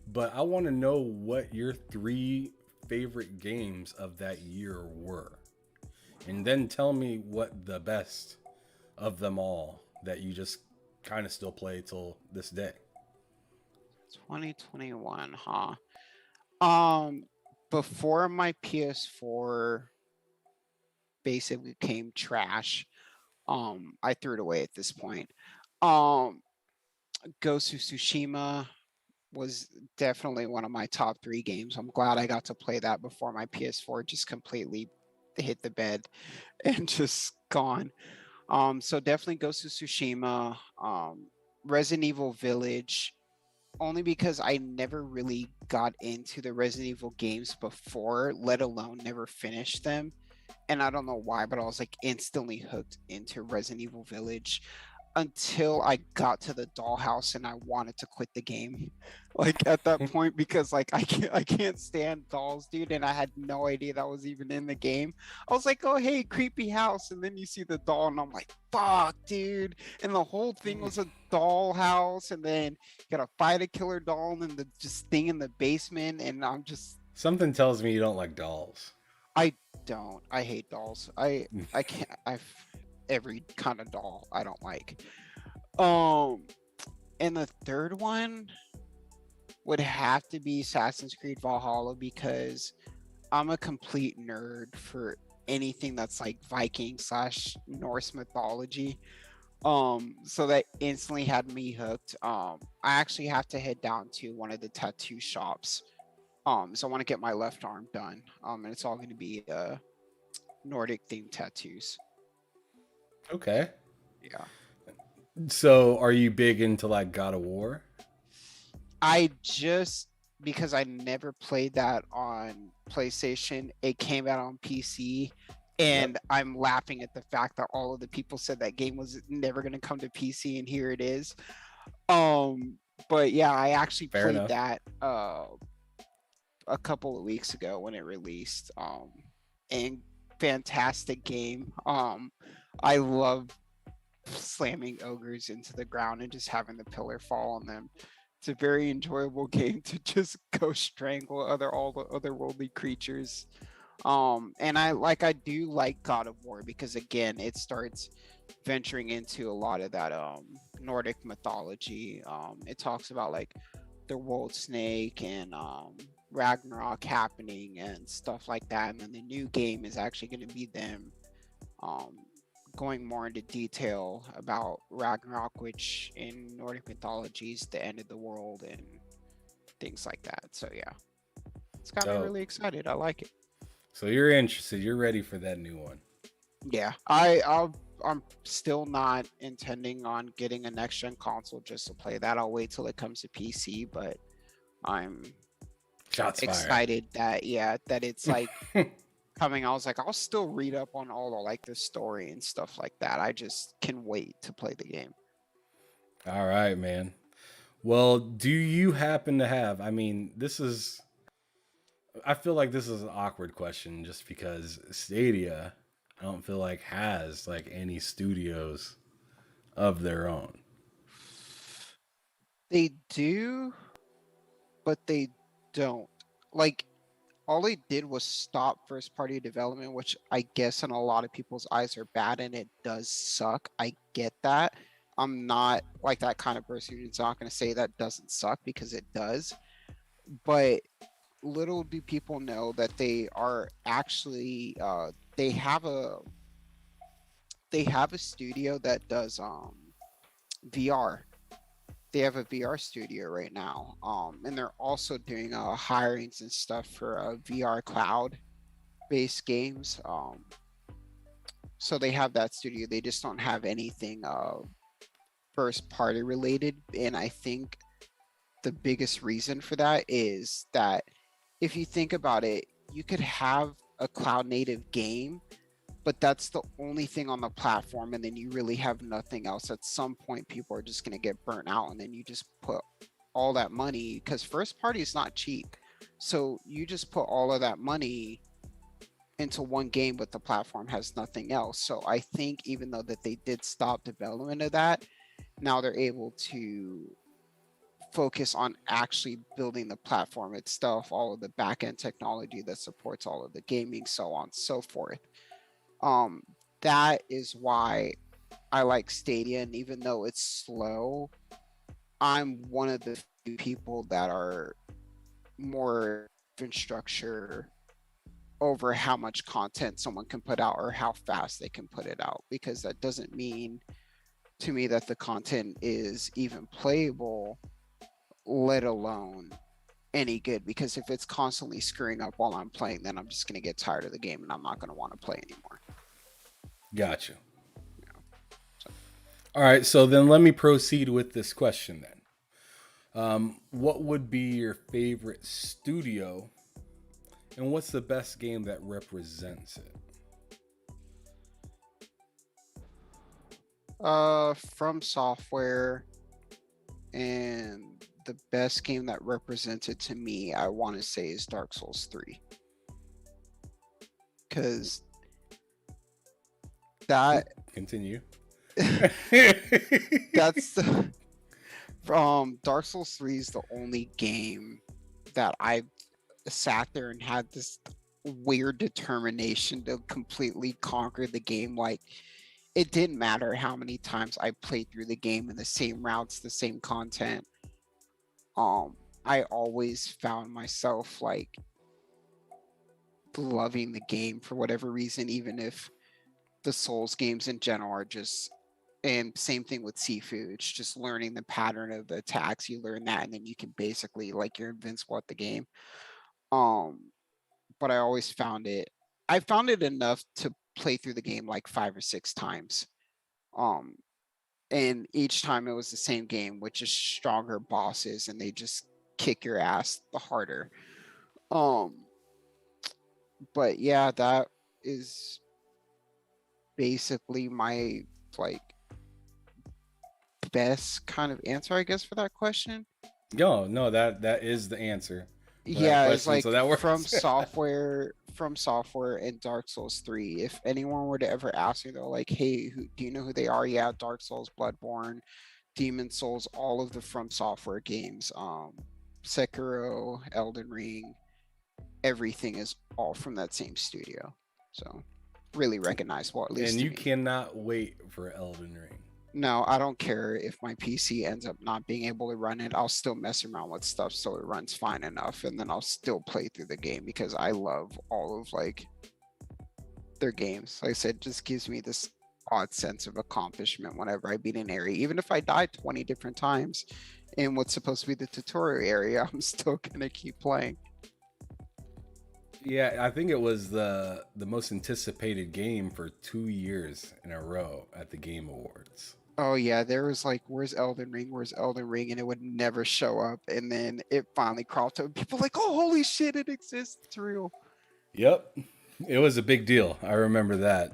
but I want to know what your three favorite games of that year were, and then tell me what the best of them all that you just kind of still play till this day. 2021, huh? Um, Before my PS4 basically became trash, I threw it away at this point. Um, Ghost of Tsushima was definitely one of my top three games. I'm glad I got to play that before my PS4 just completely hit the bed and just gone. So definitely Ghost of Tsushima, Resident Evil Village, only because I never really got into the Resident Evil games before, let alone never finished them. And I don't know why, but I was like instantly hooked into Resident Evil Village until I got to the dollhouse and I wanted to quit the game. Like at that point, because like I can't stand dolls, dude, and I had no idea that was even in the game. I was like, oh hey, creepy house, and then you see the doll, and I'm like, fuck, dude. And the whole thing was a doll house, and then you gotta fight a killer doll and then the just thing in the basement, and I'm just Something tells me you don't like dolls. I don't. I hate dolls. I can't. I've every kind of doll I don't like. Um, and the third one would have to be Assassin's Creed Valhalla because I'm a complete nerd for anything that's like Viking slash Norse mythology. So that instantly had me hooked. I actually have to head down to one of the tattoo shops. So I want to get my left arm done. And it's all going to be Nordic themed tattoos. Okay. Yeah. So, are you big into like God of War? I just because I never played that on PlayStation, it came out on PC, Yep. and I'm laughing at the fact that all of the people said that game was never going to come to PC, and here it is. Um, but yeah, I actually Fair played enough. that a couple of weeks ago when it released. And fantastic game. I love slamming ogres into the ground and just having the pillar fall on them. It's a very enjoyable game to just go strangle all the otherworldly creatures. And I do like God of War because again it starts venturing into a lot of that Nordic mythology. It talks about like the world snake and Ragnarok happening and stuff like that. And then the new game is actually going to be them um, going more into detail about Ragnarok, which in Nordic mythology is the end of the world and things like that. So yeah, it's got me Oh, really excited. I like it. so you're interested. You're ready for that new one. Yeah, I'm still not intending on getting a next gen console just to play that. I'll wait till it comes to PC, but I'm Shots fired. excited that yeah that it's like coming. I was like, I'll still read up on all the like the story and stuff like that. I just can wait to play the game. All right, man. Well, do you happen to have? I mean, this is. I feel like this is an awkward question just because Stadia, I don't feel like has like any studios of their own. They do, but they don't. Like all they did was stop first party development, which I guess in a lot of people's eyes are bad and it does suck. I get that. I'm not like that kind of person who's not going to say that doesn't suck because it does. But little do people know that they are actually they have a they have a studio that does VR. They have a VR studio right now, and they're also doing hirings and stuff for VR cloud based games. So they have that studio. They just don't have anything first party related, and I think the biggest reason for that is that if you think about it, you could have a cloud native game, but that's the only thing on the platform, and then you really have nothing else. At some point, people are just going to get burnt out, and then you just put all that money because first party is not cheap. So you just put all of that money into one game, but the platform has nothing else. So I think even though that they did stop development of that, now they're able to focus on actually building the platform itself, all of the backend technology that supports all of the gaming, so on and so forth. Um, that is why I like Stadia, and even though it's slow, I'm one of the few people that are more infrastructure over how much content someone can put out or how fast they can put it out, because that doesn't mean to me that the content is even playable, let alone any good, because if it's constantly screwing up while I'm playing, then I'm just going to get tired of the game and I'm not going to want to play anymore. Gotcha. You know? So, All right, so then let me proceed with this question then. What would be your favorite studio, and what's the best game that represents it? from software, and the best game that represented to me, I want to say, is Dark Souls 3. Because that Continue. that's the from Dark Souls 3 is the only game that I sat there and had this weird determination to completely conquer the game. Like, it didn't matter how many times I played through the game in the same routes, the same content. Um, I always found myself like loving the game for whatever reason, even if the Souls games in general are just, and same thing with Sifu. It's just learning the pattern of the attacks. You learn that, and then you can basically like you're invincible at the game. Um, but I found it enough to play through the game like 5 or 6 times. Um, and each time it was the same game with just stronger bosses, and they just kick your ass the harder. Um, but yeah, that is basically my like best kind of answer, I guess, for that question. No, no, that is the answer for that Yeah, it's question. So like that works. from software and Dark Souls 3. If anyone were to ever ask me though, like, hey, do you know who they are? Yeah, Dark Souls, Bloodborne, Demon Souls, all of the From Software games, Sekiro, Elden Ring, everything is all from that same studio. So really recognizable, at least And to you me. cannot wait for Elden Ring. No, I don't care if my PC ends up not being able to run it. I'll still mess around with stuff so it runs fine enough, and then I'll still play through the game because I love all of like their games. Like I said, it just gives me this odd sense of accomplishment whenever I beat an area. Even if I die 20 different times in what's supposed to be the tutorial area, I'm still gonna keep playing. Yeah, I think it was the most anticipated game for 2 years in a row at the Game Awards. Oh yeah, there was like, where's Elden Ring? Where's Elden Ring? And it would never show up. And then it finally cropped up. People like, oh holy shit, it exists. It's real. Yep, it was a big deal. I remember that.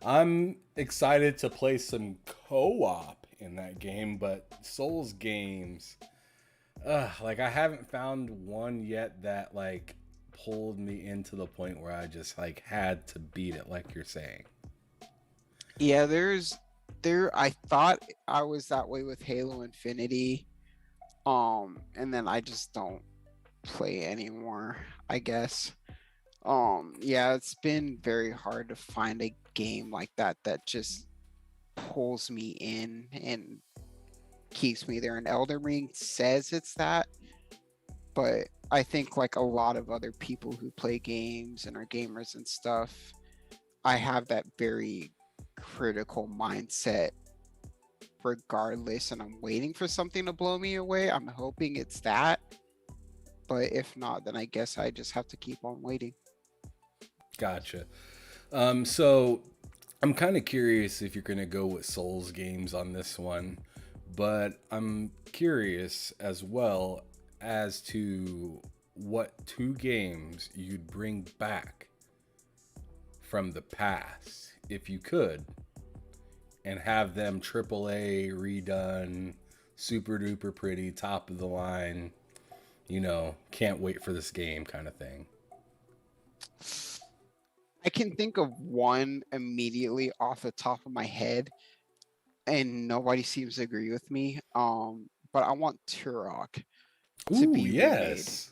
I'm excited to play some co-op in that game, but Souls games, like I haven't found one yet that like pulled me into the point where I just like had to beat it, like you're saying. Yeah, I thought I was that way with Halo Infinity. And then I just don't play anymore, I guess. Yeah, it's been very hard to find a game like that that just pulls me in and keeps me there. And Elden Ring says it's that, but I think like a lot of other people who play games and are gamers and stuff, I have that very critical mindset regardless, and I'm waiting for something to blow me away. I'm hoping it's that, but if not, then I guess I just have to keep on waiting. Gotcha. So I'm kind of curious if you're gonna go with Souls games on this one, but I'm curious as well as to what two games you'd bring back from the past if you could, and have them AAA redone, super duper pretty, top of the line. Can't wait for this game kind of thing. I can think of one immediately off the top of my head, and nobody seems to agree with me. But I want Turok to Ooh, be remade. yes.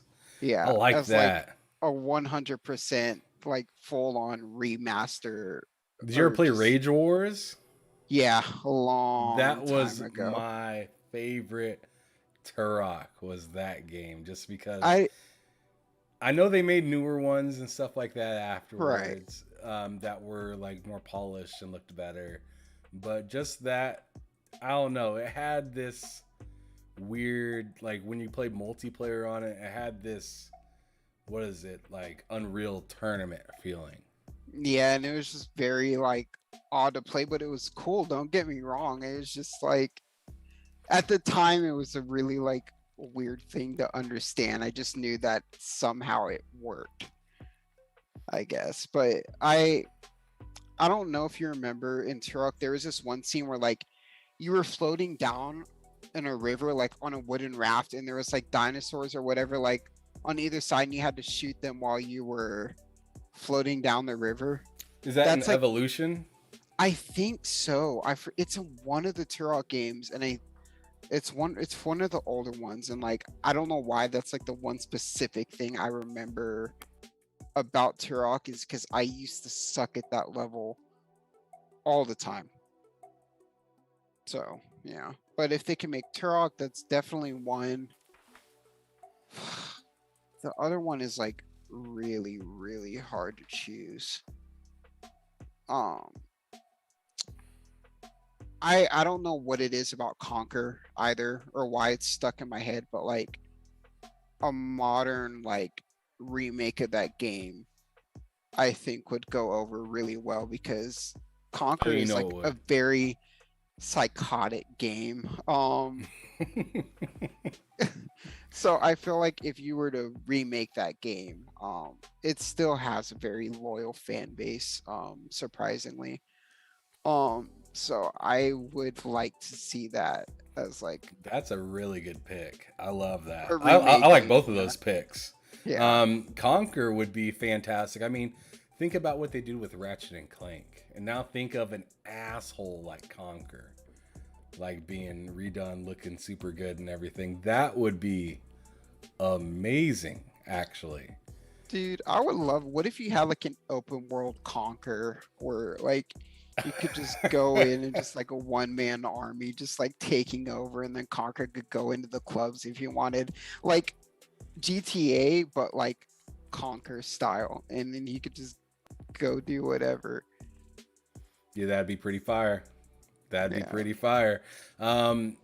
I Yeah, like as like that. a 100% like full on remaster, Did you ever or play just, Rage Wars? yeah, a long That time was ago. my favorite Turok, was that game, just because I I know they made newer ones and stuff like that Right. afterwards, that were like more polished and looked better. But just that, I don't know, it had this weird, like when you played multiplayer on it, it had this, what is it, like Unreal Tournament feeling. Yeah, and it was just very like odd to play, but it was cool. Don't get me wrong. It was just like at the time it was a really like weird thing to understand. I just knew that somehow it worked, I guess. But I don't know if you remember in Turok, there was this one scene where like you were floating down in a river like on a wooden raft, and there was like dinosaurs or whatever like on either side, and you had to shoot them while you were floating down the river. Is that an That's like, evolution? I think so. It's a, one of the Turok games, and it's one of the older ones, and like I don't know why that's like the one specific thing I remember about Turok is because I used to suck at that level all the time. So yeah, but if they can make Turok, that's definitely one. The other one is like really, really hard to choose. Um, I don't know what it is about Conquer either, or why it's stuck in my head, but like a modern like remake of that game, I think would go over really well because Oh, Conquer you is know like a what very psychotic game. would. So I feel like if you were to remake that game, it still has a very loyal fan base, surprisingly. So I would like to see that as like That's a really good pick. I love a that. I remake like of both of that. those picks. Yeah. Conquer would be fantastic. I mean, think about what they did with Ratchet and Clank, and now think of an asshole like Conquer, like being redone, looking super good and everything. That would be amazing, actually. Dude, I would love, what if you had like an open world Conquer where like you could just go in and just like a one man army just like taking over, and then Conquer could go into the clubs if you wanted. Like GTA, but like Conquer style, and then you could just go do whatever. Yeah, that'd be pretty fire. That'd be Yeah, pretty fire. Um,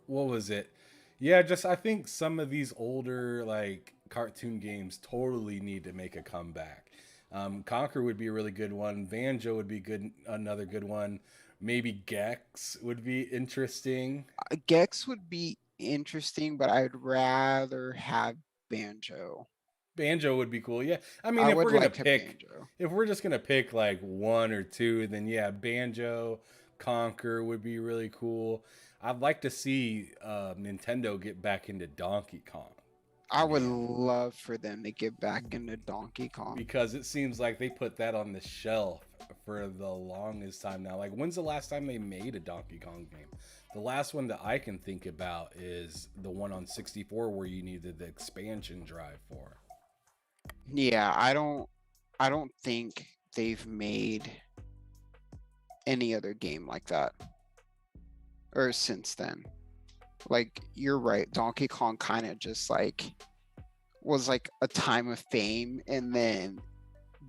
what was it? Yeah, just I think some of these older like cartoon games totally need to make a comeback. Conquer would be a really good one. Banjo would be good, another good one. Maybe Gex would be interesting. Gex would be interesting, but I'd rather have Banjo. Banjo would be cool. Yeah, I mean, I would like to have Banjo. if we're just gonna pick like one or two, then yeah, Banjo, Conquer would be really cool. I'd like to see Nintendo get back into Donkey Kong I would again love for them to get back into Donkey Kong. because it seems like they put that on the shelf for the longest time now. Like, when's the last time they made a Donkey Kong game? The last one that I can think about is the one on 64 where you needed the expansion drive for. Yeah, I don't think they've made any other game like that or since then. Like you're right, Donkey Kong kind of just like was like a time of fame, and then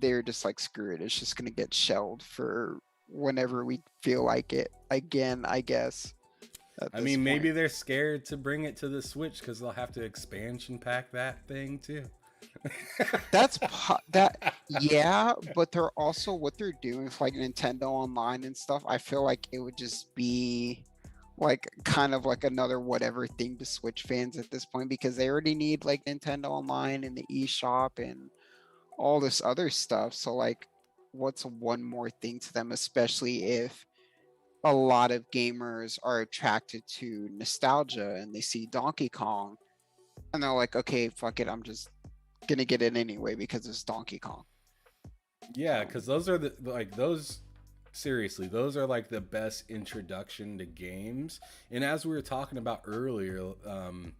they're just like screw it, it's just gonna get shelled for whenever we feel like it again, I guess, at I this mean, point. maybe they're scared to bring it to the Switch because they'll have to expansion pack that thing too. That yeah, but they're also what they're doing with like Nintendo Online and stuff. I feel like it would just be like kind of like another whatever thing to Switch fans at this point, because they already need like Nintendo Online and the eShop and all this other stuff. So like what's one more thing to them, especially if a lot of gamers are attracted to nostalgia and they see Donkey Kong and they're like, okay, fuck it, I'm just gonna get it anyway because it's Donkey Kong. Yeah, So because those are the like those. Seriously, those are like the best introduction to games. And as we were talking about earlier, um,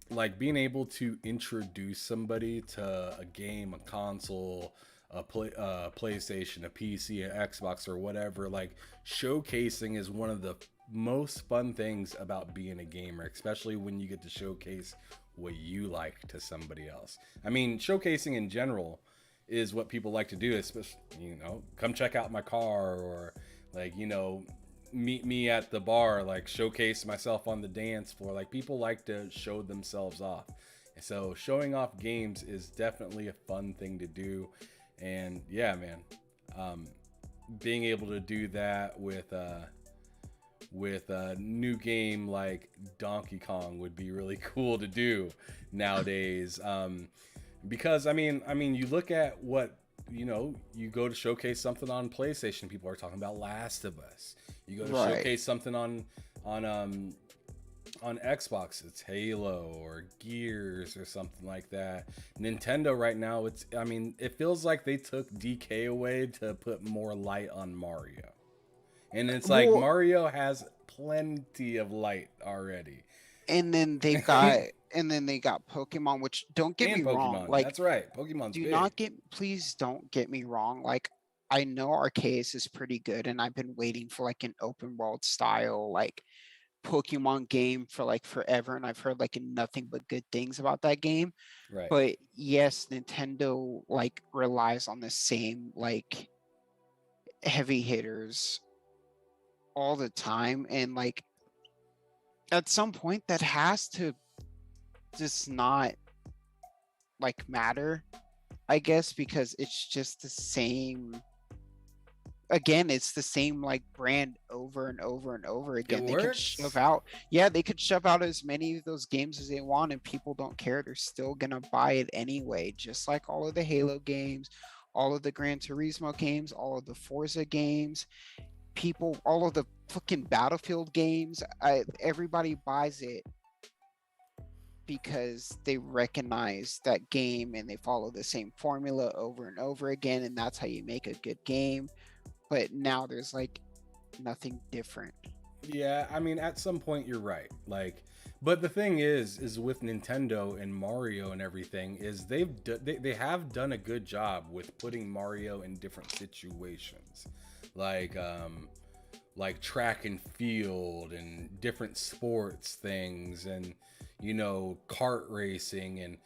like being able to introduce somebody to a game, a console, PlayStation, a PC, an Xbox, or whatever, like showcasing is one of the most fun things about being a gamer, especially when you get to showcase what you like to somebody else. I mean, showcasing in general is what people like to do, especially, come check out my car, or like, meet me at the bar, like showcase myself on the dance floor. Like, people like to show themselves off. So showing off games is definitely a fun thing to do. And yeah, man, being able to do that with a new game like Donkey Kong would be really cool to do nowadays. Because you look at what, you go to showcase something on PlayStation, people are talking about Last of Us. You go to right. showcase something on Xbox, it's Halo or Gears or something like that. Nintendo right now, it feels like they took DK away to put more light on Mario. And it's like Well, Mario has plenty of light already. and then they've got and then they got Pokemon, which don't get And me wrong, Pokemon. like That's right. Pokemon's do big. not get please don't get me wrong. Like I know Arceus is pretty good, and I've been waiting for like an open world style like Pokemon game for like forever, and I've heard like nothing but good things about that game. Right. But yes, Nintendo like relies on the same like heavy hitters all the time, and like at some point that has to just not like matter, I guess, because it's just the same. Again, it's the same like brand over and over and over It again. They could shove works. out, yeah, they could shove out as many of those games as they want, and people don't care. They're still gonna buy it anyway, just like all of the Halo games, all of the Gran Turismo games, all of the Forza games, people, all of the fucking Battlefield games. Everybody buys it because they recognize that game and they follow the same formula over and over again, and that's how you make a good game. But now there's like nothing different. Yeah, I mean, at some point you're right. Like, but the thing is with Nintendo and Mario and everything, is they have done a good job with putting Mario in different situations, like track and field and different sports things, and kart racing. And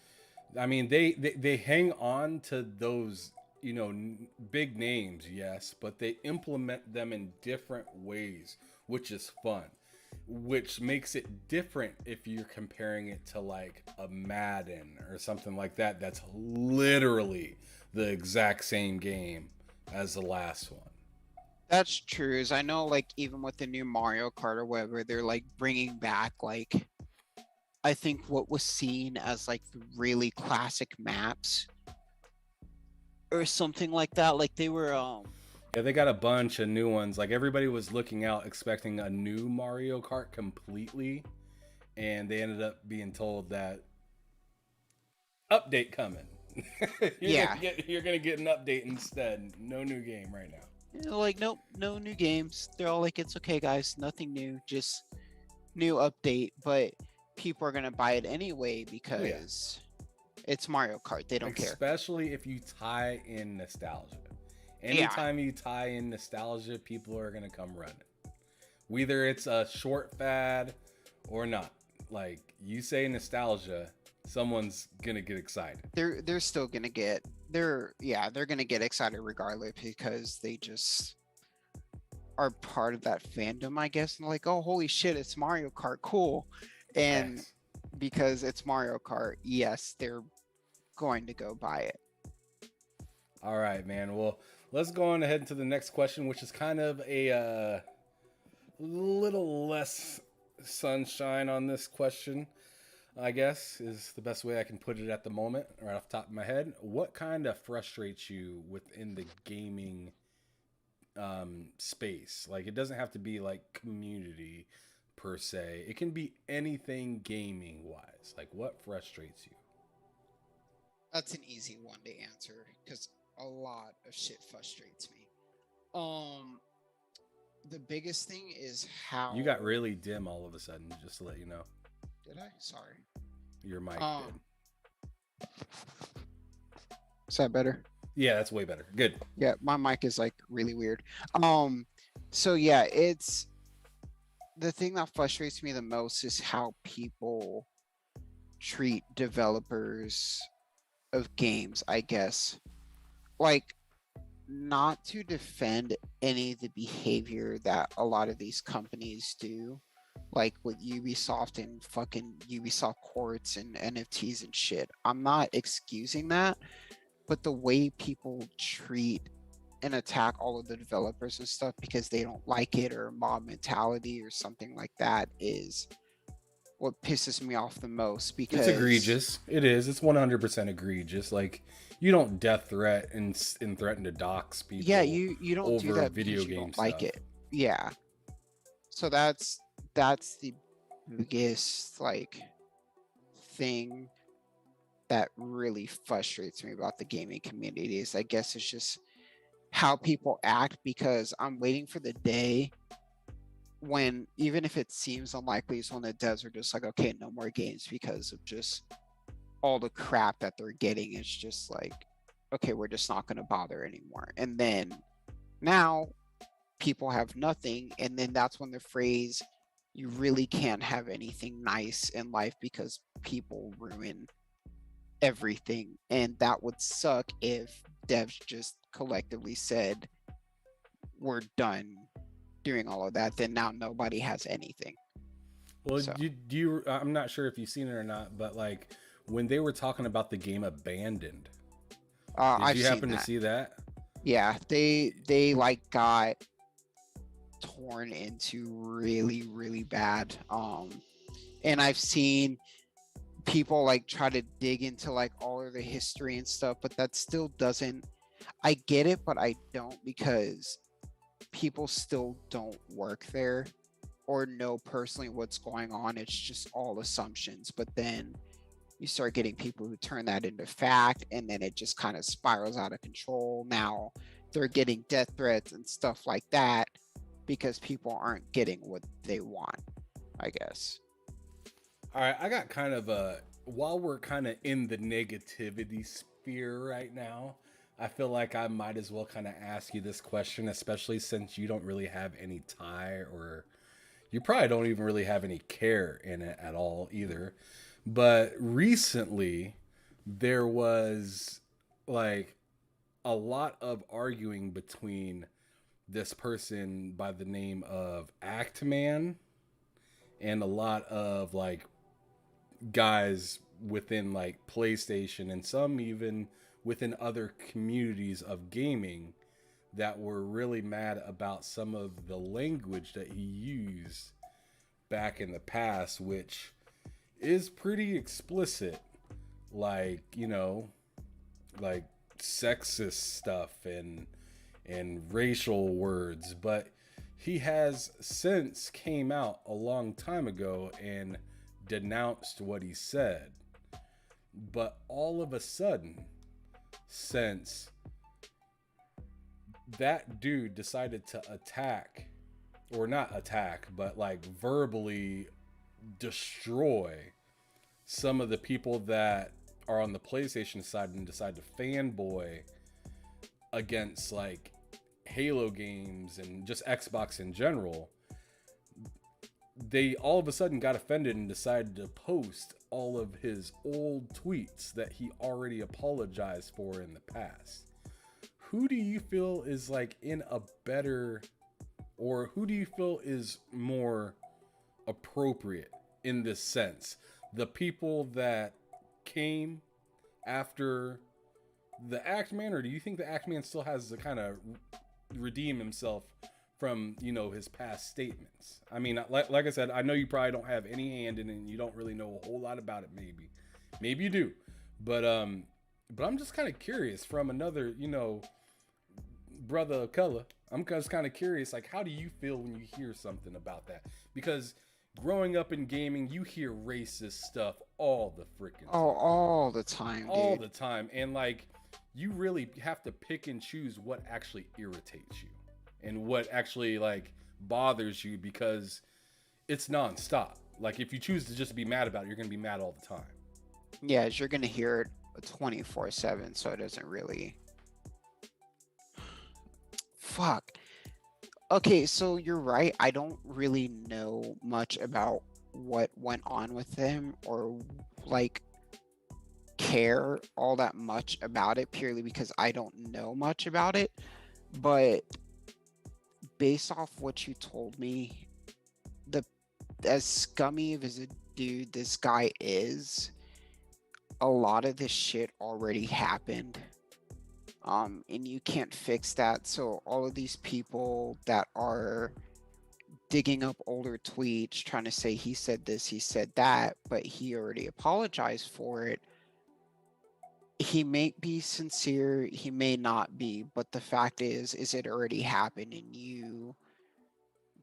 I mean, they hang on to those, big names, yes, but they implement them in different ways, which is fun, which makes it different if you're comparing it to like a Madden or something like that. That's literally the exact same game as the last one. That's true. Is I know like even with the new Mario Kart or whatever, they're like bringing back like I think what was seen as like the really classic maps or something like that. Like they were Yeah, they got a bunch of new ones. Like everybody was looking out expecting a new Mario Kart completely, and they ended up being told that update coming. yeah, You're gonna get an update instead. No new game right now. like nope, no new games. They're all like it's okay guys, nothing new, just new update, but people are gonna buy it anyway Oh yeah, because it's Mario Kart. They don't care. especially if you tie in nostalgia. Yeah, Anytime you tie in nostalgia, people are gonna come running. Whether it's a short fad or not. Like you say nostalgia, someone's gonna get excited. they're still gonna get they're gonna get excited regardless because they just are part of that fandom, I guess. And like, oh holy shit, it's Mario Kart, cool. And Facts. because it's Mario Kart, yes, they're going to go buy it. All right, man. Well, let's go on ahead to the next question, which is kind of a little less sunshine on this question, I guess, is the best way I can put it at the moment, right off the top of my head. What kind of frustrates you within the gaming space? Like, it doesn't have to be like community per se, it can be anything gaming wise. Like, what frustrates you? That's an easy one to answer because a lot of shit frustrates me. Um, the biggest thing is You how got really dim all of a sudden, just to let you know. did I? Sorry. Your mic did. Um, is that better? Yeah, that's way better. Good. Yeah, my mic is like really weird. Um, so yeah, it's the thing that frustrates me the most is how people treat developers of games, I guess. Like, not to defend any of the behavior that a lot of these companies do, like with Ubisoft and fucking Ubisoft courts and NFTs and shit. I'm not excusing that, but the way people treat and attack all of the developers and stuff because they don't like it or mob mentality or something like that is what pisses me off the most It's because egregious. It is. It's 100% egregious. Like, you don't death threat and threaten to dox yeah, people you don't do over that video because you game don't like stuff. it. Yeah. So that's the biggest like thing that really frustrates me about the gaming community is I guess it's just how people act because I'm waiting for the day when even if it seems unlikely, is when the devs are just like, okay, no more games because of just all the crap that they're getting. It's just like, okay, we're just not going to bother anymore. And then now people have nothing, and then that's when the phrase, you really can't have anything nice in life because people ruin everything. And that would suck if devs just collectively said, we're done doing all of that, then now nobody has anything. Well, So I'm not sure if you've seen it or not, but like when they were talking about the game Abandoned, did I've you seen happen to that. see that? Yeah, they like got torn into really really bad. And I've seen people like try to dig into like all of the history and stuff, but that still doesn't, I get it, but I don't, because people still don't work there or know personally what's going on. It's just all assumptions. But then you start getting people who turn that into fact, and then it just kind of spirals out of control. Now they're getting death threats and stuff like that because people aren't getting what they want, I guess. All right, I got kind of a while we're kind of in the negativity sphere right now, I feel like I might as well kind of ask you this question, especially since you don't really have any tie or you probably don't even really have any care in it at all either. But recently, there was like a lot of arguing between this person by the name of Actman and a lot of like guys within like PlayStation and some even within other communities of gaming that were really mad about some of the language that he used back in the past, which is pretty explicit. Like, like sexist stuff and racial words, but he has since came out a long time ago and denounced what he said. But all of a sudden, since that dude decided to attack, or not attack, but like verbally destroy some of the people that are on the PlayStation side and decide to fanboy against like Halo games and just Xbox in general, they all of a sudden got offended and decided to post all of his old tweets that he already apologized for in the past. Who do you feel is like in a better, or who do you feel is more appropriate in this sense? The people that came after the Act Man, or do you think the Act Man still has to kind of redeem himself from his past statements? I mean, like I said, I know you probably don't have any hand in it, and you don't really know a whole lot about it. Maybe you do, but I'm just kind of curious from another brother of color. I'm just kind of curious, like, how do you feel when you hear something about that? Because growing up in gaming, you hear racist stuff all the freaking Oh, time, all the time, all dude. the time, and like, you really have to pick and choose what actually irritates you and what actually like bothers you because it's nonstop. Like, if you choose to just be mad about it, you're gonna be mad all the time. Yeah, you're gonna hear it 24/7, so it doesn't really. Fuck. Okay, so you're right. I don't really know much about what went on with him, or like care all that much about it, purely because I don't know much about it. But based off what you told me, the as scummy of as a dude this guy is, a lot of this shit already happened. And you can't fix that. So all of these people that are digging up older tweets trying to say he said this, he said that, but he already apologized for it. He may be sincere, he may not be, but the fact is it already happened, and you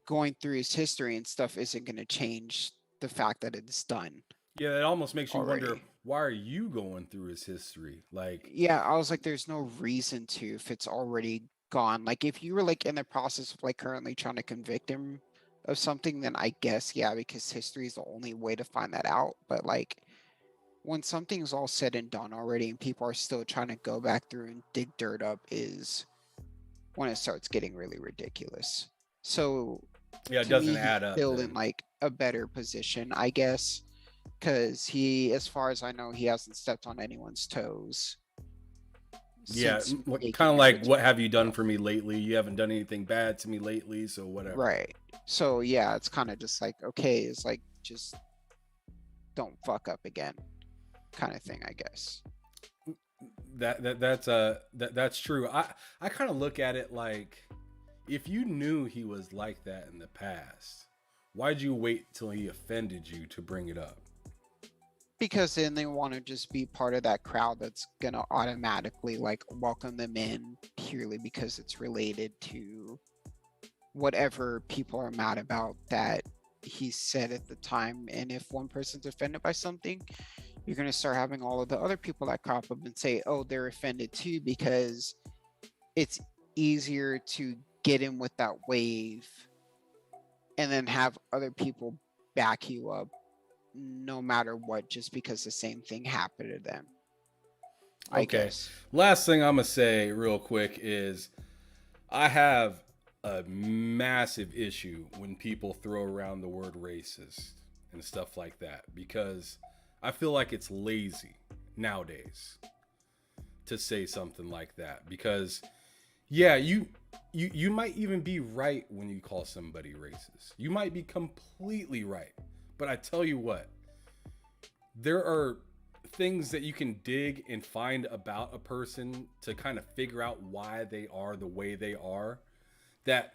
going through his history and stuff isn't going to change the fact that it's done Yeah, it almost makes you wonder, already. why are you going through his history? Like, Yeah, I was like, there's no reason to if it's already gone. Like, if you were like in the process of like currently trying to convict him of something, then I guess, yeah, because history is the only way to find that out. But like when something's all said and done already and people are still trying to go back through and dig dirt up is when it starts getting really ridiculous. So Yeah, it to me, doesn't he's add up still in then. like a better position, I guess, because he, as far as I know, he hasn't stepped on anyone's toes Yeah, since kind making of it like, what originally. have you done Yeah. for me lately? You haven't done anything bad to me lately, so whatever. Right. So yeah, it's kind of just like, okay, it's like just don't fuck up again kind of thing, I guess. That's true. I kind of look at it like, if you knew he was like that in the past, why'd you wait till he offended you to bring it up? Because then they want to just be part of that crowd that's gonna automatically like welcome them in purely because it's related to whatever people are mad about that he said at the time. And if one person's offended by something, you're going to start having all of the other people that crop up and say, oh, they're offended too, because it's easier to get in with that wave and then have other people back you up no matter what, just because the same thing happened to them, I Okay. guess. Last thing I'm gonna say real quick is, I have a massive issue when people throw around the word racist and stuff like that, because I feel like it's lazy nowadays to say something like that. Because yeah, you might even be right when you call somebody racist. You might be completely right. But I tell you what, there are things that you can dig and find about a person to kind of figure out why they are the way they are, that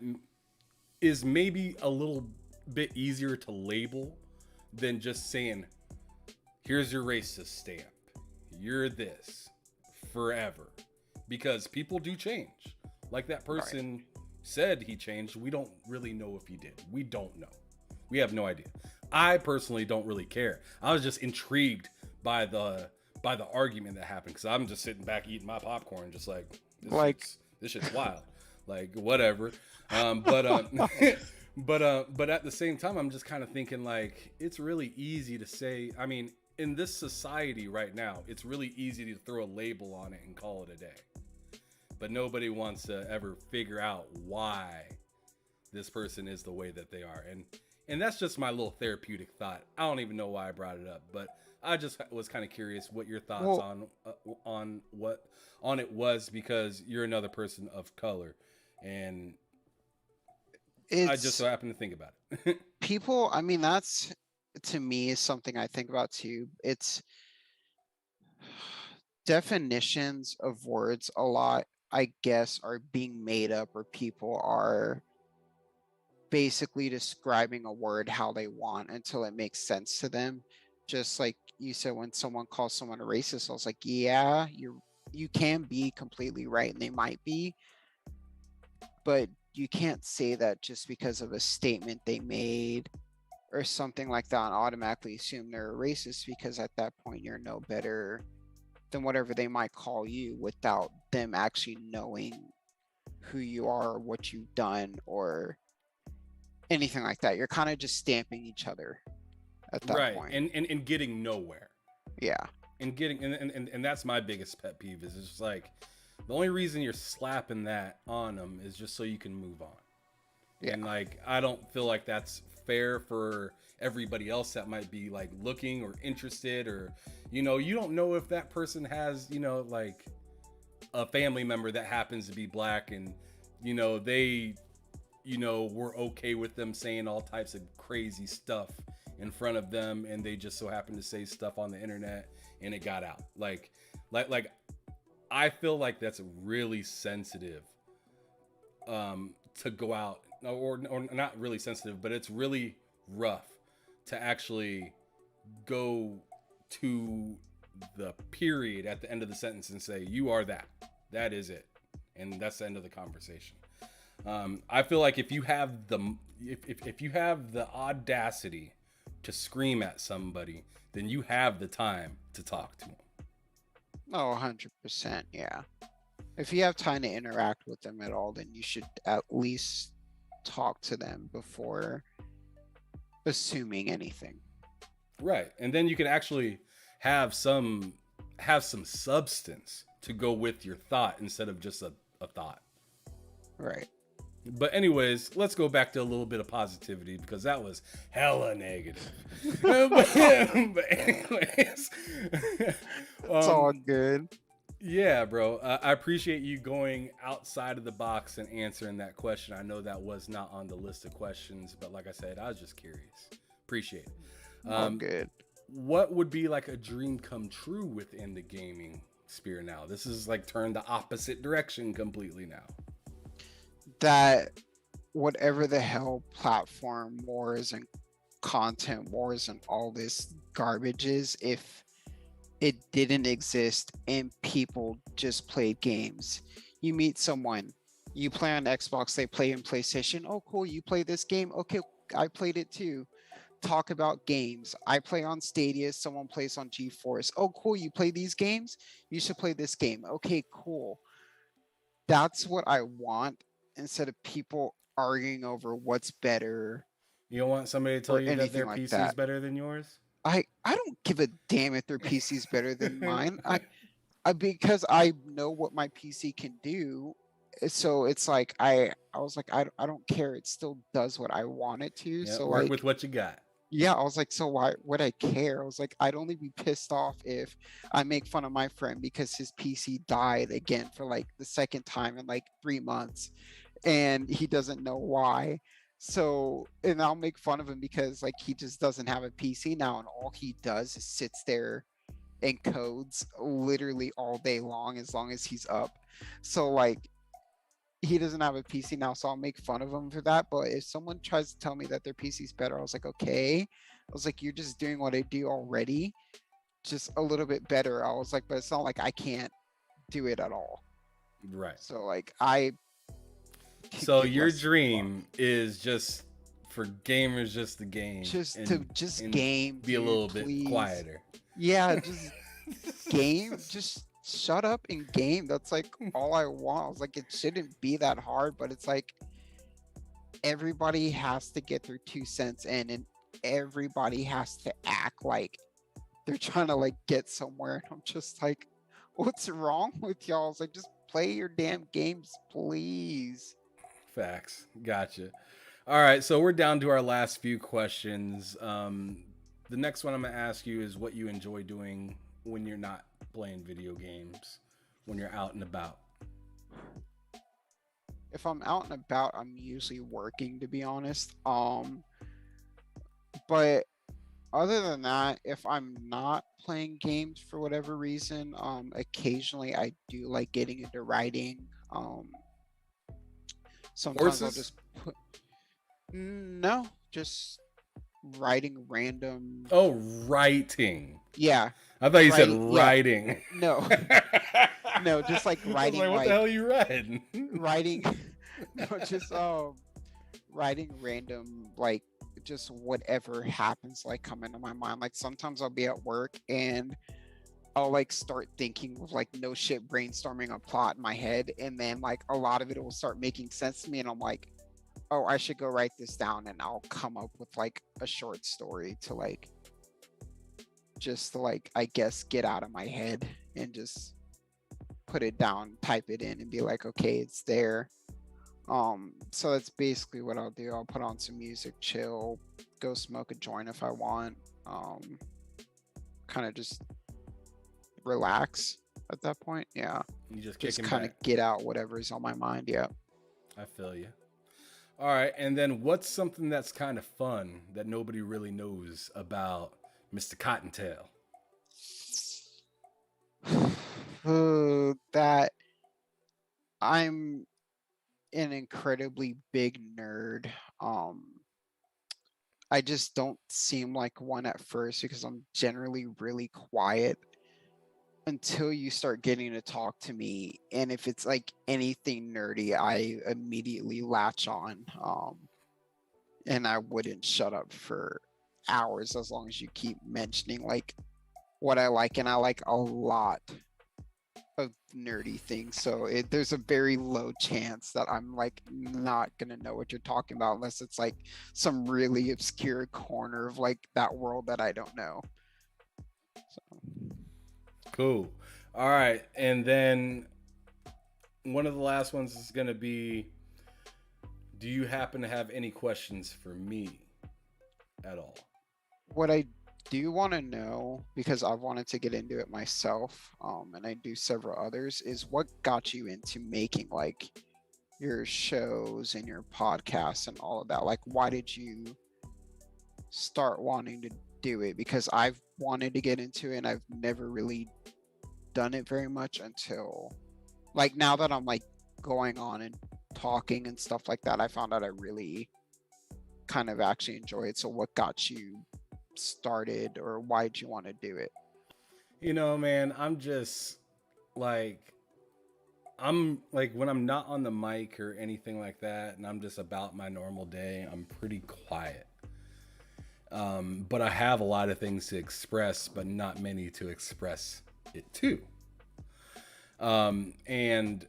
is maybe a little bit easier to label than just saying, here's your racist stamp, you're this forever. Because people do change. Like that Right. person said he changed, we don't really know if he did. We don't know. We have no idea. I personally don't really care. I was just intrigued by the argument that happened, because I'm just sitting back eating my popcorn, just like, Like, this shit's wild. Like, whatever. But but at the same time, I'm just kind of thinking, like, it's really easy to say. I mean, in this society right now, it's really easy to throw a label on it and call it a day. But nobody wants to ever figure out why this person is the way that they are. And that's just my little therapeutic thought. I don't even know why I brought it up, but I just was kind of curious what your thoughts well, on what on it was, because you're another person of color, and I just so it's happened to think about it. people, I mean, that's to me is something I think about too. It's definitions of words a lot, I guess, are being made up, or people are basically describing a word how they want until it makes sense to them. Just like you said, when someone calls someone a racist, I was like, yeah, you can be completely right, and they might be, but you can't say that just because of a statement they made or something like that and automatically assume they're a racist, because at that point you're no better than whatever they might call you without them actually knowing who you are or what you've done or anything like that. You're kind of just stamping each other at that Right. point. And getting nowhere. Yeah. And getting and that's my biggest pet peeve, is it's just like, the only reason you're slapping that on them is just so you can move on. And Yeah. like, I don't feel like that's fair for everybody else that might be like looking or interested, or you don't know if that person has, like, a family member that happens to be black, and they were okay with them saying all types of crazy stuff in front of them, and they just so happened to say stuff on the internet and it got out. Like I feel like that's really sensitive, to go out, or not really sensitive, but it's really rough to actually go to the period at the end of the sentence and say, you are that is it, and that's the end of the conversation. I feel like if you have if you have the audacity to scream at somebody, then you have the time to talk to them. Oh, 100%. Yeah. If you have time to interact with them at all, then you should at least talk to them before. assuming anything. Right. And then you can actually have some have some substance to go with your thought instead of just a thought. Right. But anyways, let's go back to a little bit of positivity because that was hella negative. But anyways, It's all um, good. yeah, bro. I appreciate you going outside of the box and answering that question. I know that was not on the list of questions, but like I said, I was just curious. Appreciate it. All good. What would be like a dream come true within the gaming sphere now? This is like turned the opposite direction completely now. That whatever the hell platform wars and content wars and all this garbage is, if it didn't exist and people just played games. You meet someone, you play on Xbox, they play in PlayStation. Oh, cool, you play this game? Okay, I played it too. Talk about games. I play on Stadia, someone plays on GeForce. Oh, cool, you play these games? You should play this game. Okay, cool. That's what I want instead of people arguing over what's better You don't want somebody to tell or you that anything their like PC is that. better than yours? I don't give a damn if their PC is better than mine. Because I know what my PC can do. So it's like I was like I don't care. It still does what I want it to. Yeah, So work like with what you got. yeah, I was like, so why would I care? I was like, I'd only be pissed off if I make fun of my friend because his PC died again for like the second time in like 3 months and he doesn't know why. So, and I'll make fun of him because like he just doesn't have a PC now and all he does is sits there and codes literally all day long as he's up. So like he doesn't have a PC now, so I'll make fun of him for that. But if someone tries to tell me that their PC's better, I was like, okay. I was like, you're just doing what I do already, just a little bit better. I was like, but it's not like I can't do it at all. Right. So like I could So give your less fuck. dream is just for gamers just the game Just to just and game, be a dude, little bit please. quieter. Yeah, just game. Just shut up and game. That's like all I want. I was like, it shouldn't be that hard, but it's like everybody has to get their 2 cents in and everybody has to act like they're trying to like get somewhere. And I'm just like, what's wrong with y'all? It's like, just play your damn games, please. Facts. Gotcha. All right, so we're down to our last few questions. The next one I'm gonna ask you is what you enjoy doing when you're not playing video games, when you're out and about. If I'm out and about, I'm usually working, to be honest. But other than that, if I'm not playing games for whatever reason, occasionally I do like getting into writing. Sometimes I'll Horses? just put no, just writing random. Oh, writing. Yeah, I thought you said writing. Yeah, riding. no, no, just like I was writing, like, what the hell are you riding? writing. No, just writing random like just whatever happens like come into my mind. Like sometimes I'll be at work and I'll like start thinking of like no shit brainstorming a plot in my head and then like a lot of it will start making sense to me and I'm like, oh, I should go write this down and I'll come up with like a short story to like just to like I guess get out of my head and just put it down, type it in and be like, okay, it's there. So that's basically what I'll do. I'll put on some music, chill, go smoke a joint if I want. Kind of just relax at that point. Yeah. You just Just kicking kind of back. get out whatever's on my mind. Yeah. I feel you. All right, and then what's something that's kind of fun that nobody really knows about Mr. CottonTail? That I'm an incredibly big nerd. Um, I just don't seem like one at first because I'm generally really quiet until you start getting to talk to me. And if it's like anything nerdy, I immediately latch on. And I wouldn't shut up for hours as long as you keep mentioning like what I like. And I like a lot a nerdy thing, so there's a very low chance that I'm like not gonna know what you're talking about unless it's like some really obscure corner of like that world that I don't know. So, Cool. All right, and then one of the last ones is gonna be: do you happen to have any questions for me at all? what I do want to know, because I've wanted to get into it myself, and I do several others, is what got you into making like your shows and your podcasts and all of that? Like, why did you start wanting to do it? Because I've wanted to get into it and I've never really done it very much until like now that I'm like going on and talking and stuff like that, I found out I really kind of actually enjoy it. So what got you started, or why did you want to do it? You know, man, I'm just like, I'm like, when I'm not on the mic or anything like that, and I'm just about my normal day, I'm pretty quiet. But I have a lot of things to express, but not many to express it to. And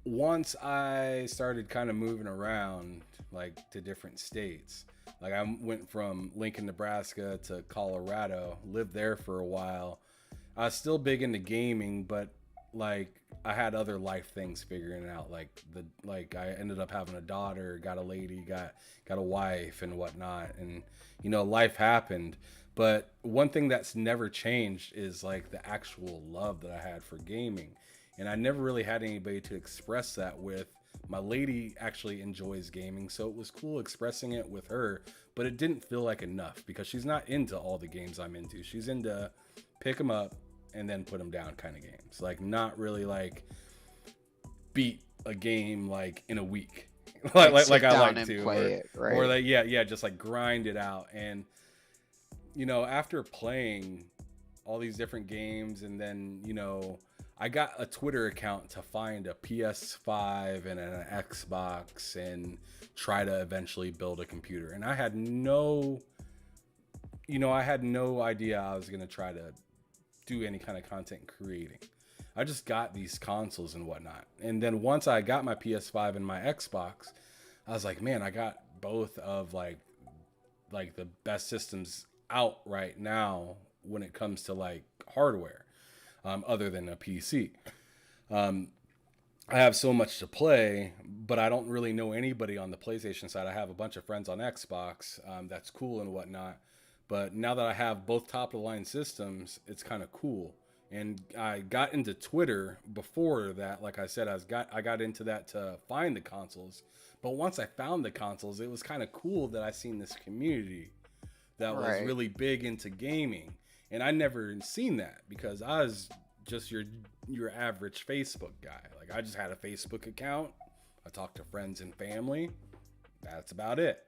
once I started kind of moving around, like to different states, like I went from Lincoln, Nebraska to Colorado, lived there for a while. I was still big into gaming, but like I had other life things figuring out. Like I ended up having a daughter, got a lady, got a wife and whatnot, and you know life happened. But one thing that's never changed is like the actual love that I had for gaming, and I never really had anybody to express that with. My lady actually enjoys gaming, so it was cool expressing it with her, but it didn't feel like enough because she's not into all the games I'm into. She's into pick them up and then put them down kind of games. Like not really like beat a game like in a week. Like like sit I down like and to, play it, or right? like yeah, just like grind it out. And you know, after playing all these different games, and then you know, I got a Twitter account to find a PS5 and an Xbox and try to eventually build a computer. And I had no, you know, I had no idea I was gonna try to do any kind of content creating. I just got these consoles and whatnot. And then once I got my PS5 and my Xbox, I was like, man, I got both of like the best systems out right now when it comes to like hardware, other than a PC. Um, I have so much to play, but I don't really know anybody on the PlayStation side. I have a bunch of friends on Xbox. That's cool and whatnot. But now that I have both top of the line systems, it's kind of cool. And I got into Twitter before that. Like I said, I got into that to find the consoles. But once I found the consoles, it was kind of cool that I seen this community that was Right. really big into gaming, and I never seen that because I was just your average Facebook guy. Like I just had a Facebook account. I talked to friends and family. That's about it.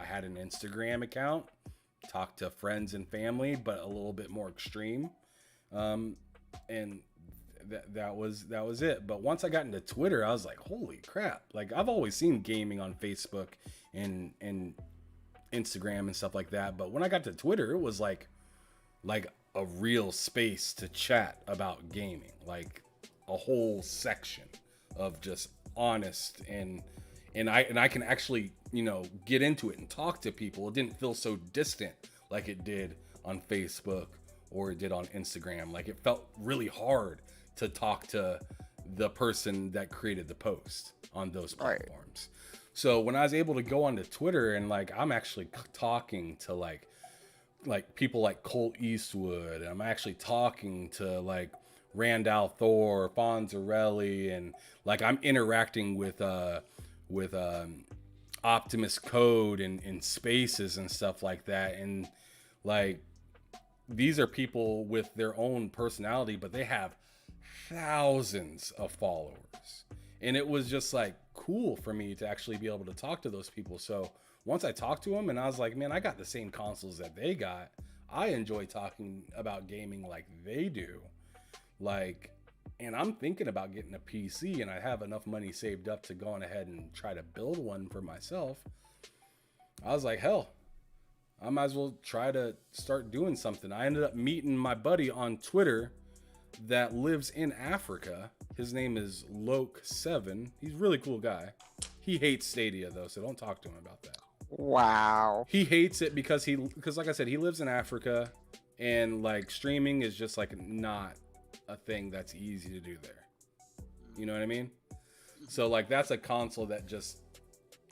I had an Instagram account. Talked to friends and family, but a little bit more extreme. Um, and that was it. But once I got into Twitter, I was like, holy crap! Like I've always seen gaming on Facebook and Instagram and stuff like that. But when I got to Twitter, it was like a real space to chat about gaming, like a whole section of just honest and I can actually, you know, get into it and talk to people. It didn't feel so distant like it did on Facebook or it did on Instagram. Like it felt really hard to talk to the person that created the post on those Right. platforms. So when I was able to go onto Twitter and like I'm actually talking to like people like Colt Eastwood, and I'm actually talking to like Randall Thor, Fonzarelli, and like I'm interacting with Optimus Code and in spaces and stuff like that. And like these are people with their own personality, but they have thousands of followers. And it was just like cool for me to actually be able to talk to those people. So once I talked to them and I was like, man, I got the same consoles that they got. I enjoy talking about gaming like they do. Like, and I'm thinking about getting a PC and I have enough money saved up to go on ahead and try to build one for myself. I was like, hell, I might as well try to start doing something. I ended up meeting my buddy on Twitter. that lives in Africa. His name is Loke7. He's a really cool guy. He hates Stadia though, so don't talk to him about that. Wow. He hates it because like I said, he lives in Africa, and like streaming is just like not a thing that's easy to do there. You know what I mean? So like that's a console that just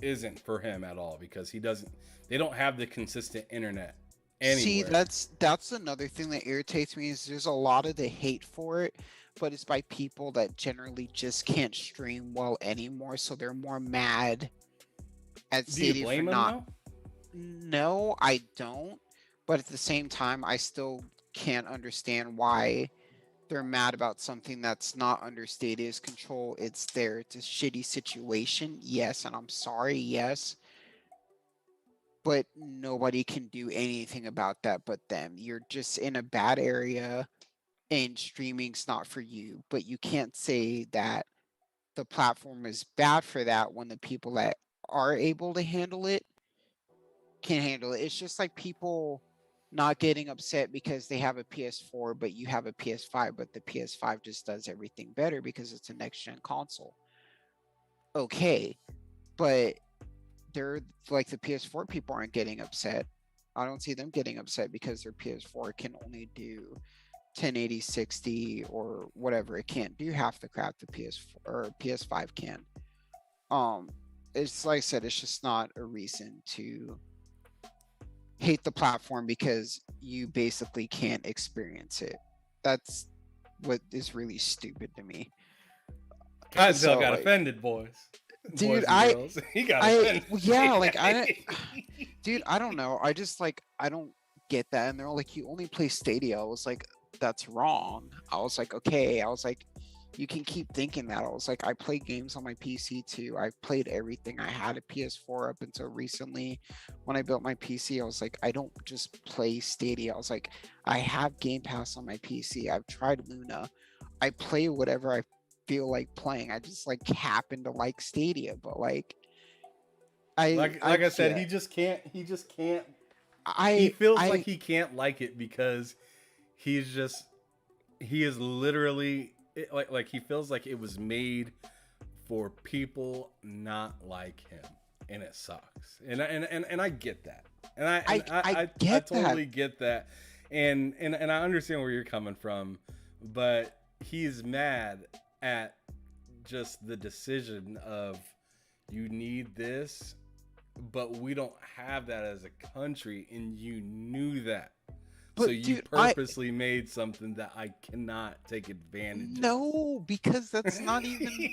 isn't for him at all because they don't have the consistent internet See, anywhere. that's another thing that irritates me is there's a lot of the hate for it, but it's by people that generally just can't stream well anymore, so they're more mad at Do you Stadia for blame him not. though? No, I don't. But at the same time, I still can't understand why they're mad about something that's not under Stadia's control. It's there. It's a shitty situation. Yes, and I'm sorry. Yes. But nobody can do anything about that but them. You're just in a bad area and streaming's not for you. But you can't say that the platform is bad for that when the people that are able to handle it can handle it. It's just like people not getting upset because they have a PS4, but you have a PS5, but the PS5 just does everything better because it's a next gen console. Okay, but they're like the PS4 people aren't getting upset. I don't see them getting upset because their PS4 can only do 1080 60 or whatever. It can't do half the crap the PS4 or PS5 can. Um, it's like I said, it's just not a reason to hate the platform because you basically can't experience it. That's what is really stupid to me. CottonTail So got like, offended, boys. dude, Boys and girls. He got offended. yeah, like dude, I don't know. I just like, I don't get that. And they're all like, you only play Stadia. I was like, that's wrong. I was like, okay. I was like, you can keep thinking that. I was like, I play games on my PC too. I played everything. I had a PS4 up until recently. When I built my PC, I was like, I don't just play Stadia. I was like, I have Game Pass on my PC. I've tried Luna. I play whatever I feel like playing. I just like happen to like Stadia, but like Like I said, yeah, he just can't he I feels like I he can't like it because he is literally like he feels like it was made for people not like him, and it sucks. And I get that. And I I get that. totally get that. And I understand where you're coming from, but he's mad at just the decision of you need this, but we don't have that as a country, and you knew that. So But you dude, purposely made something that I cannot take advantage of. no, because that's not even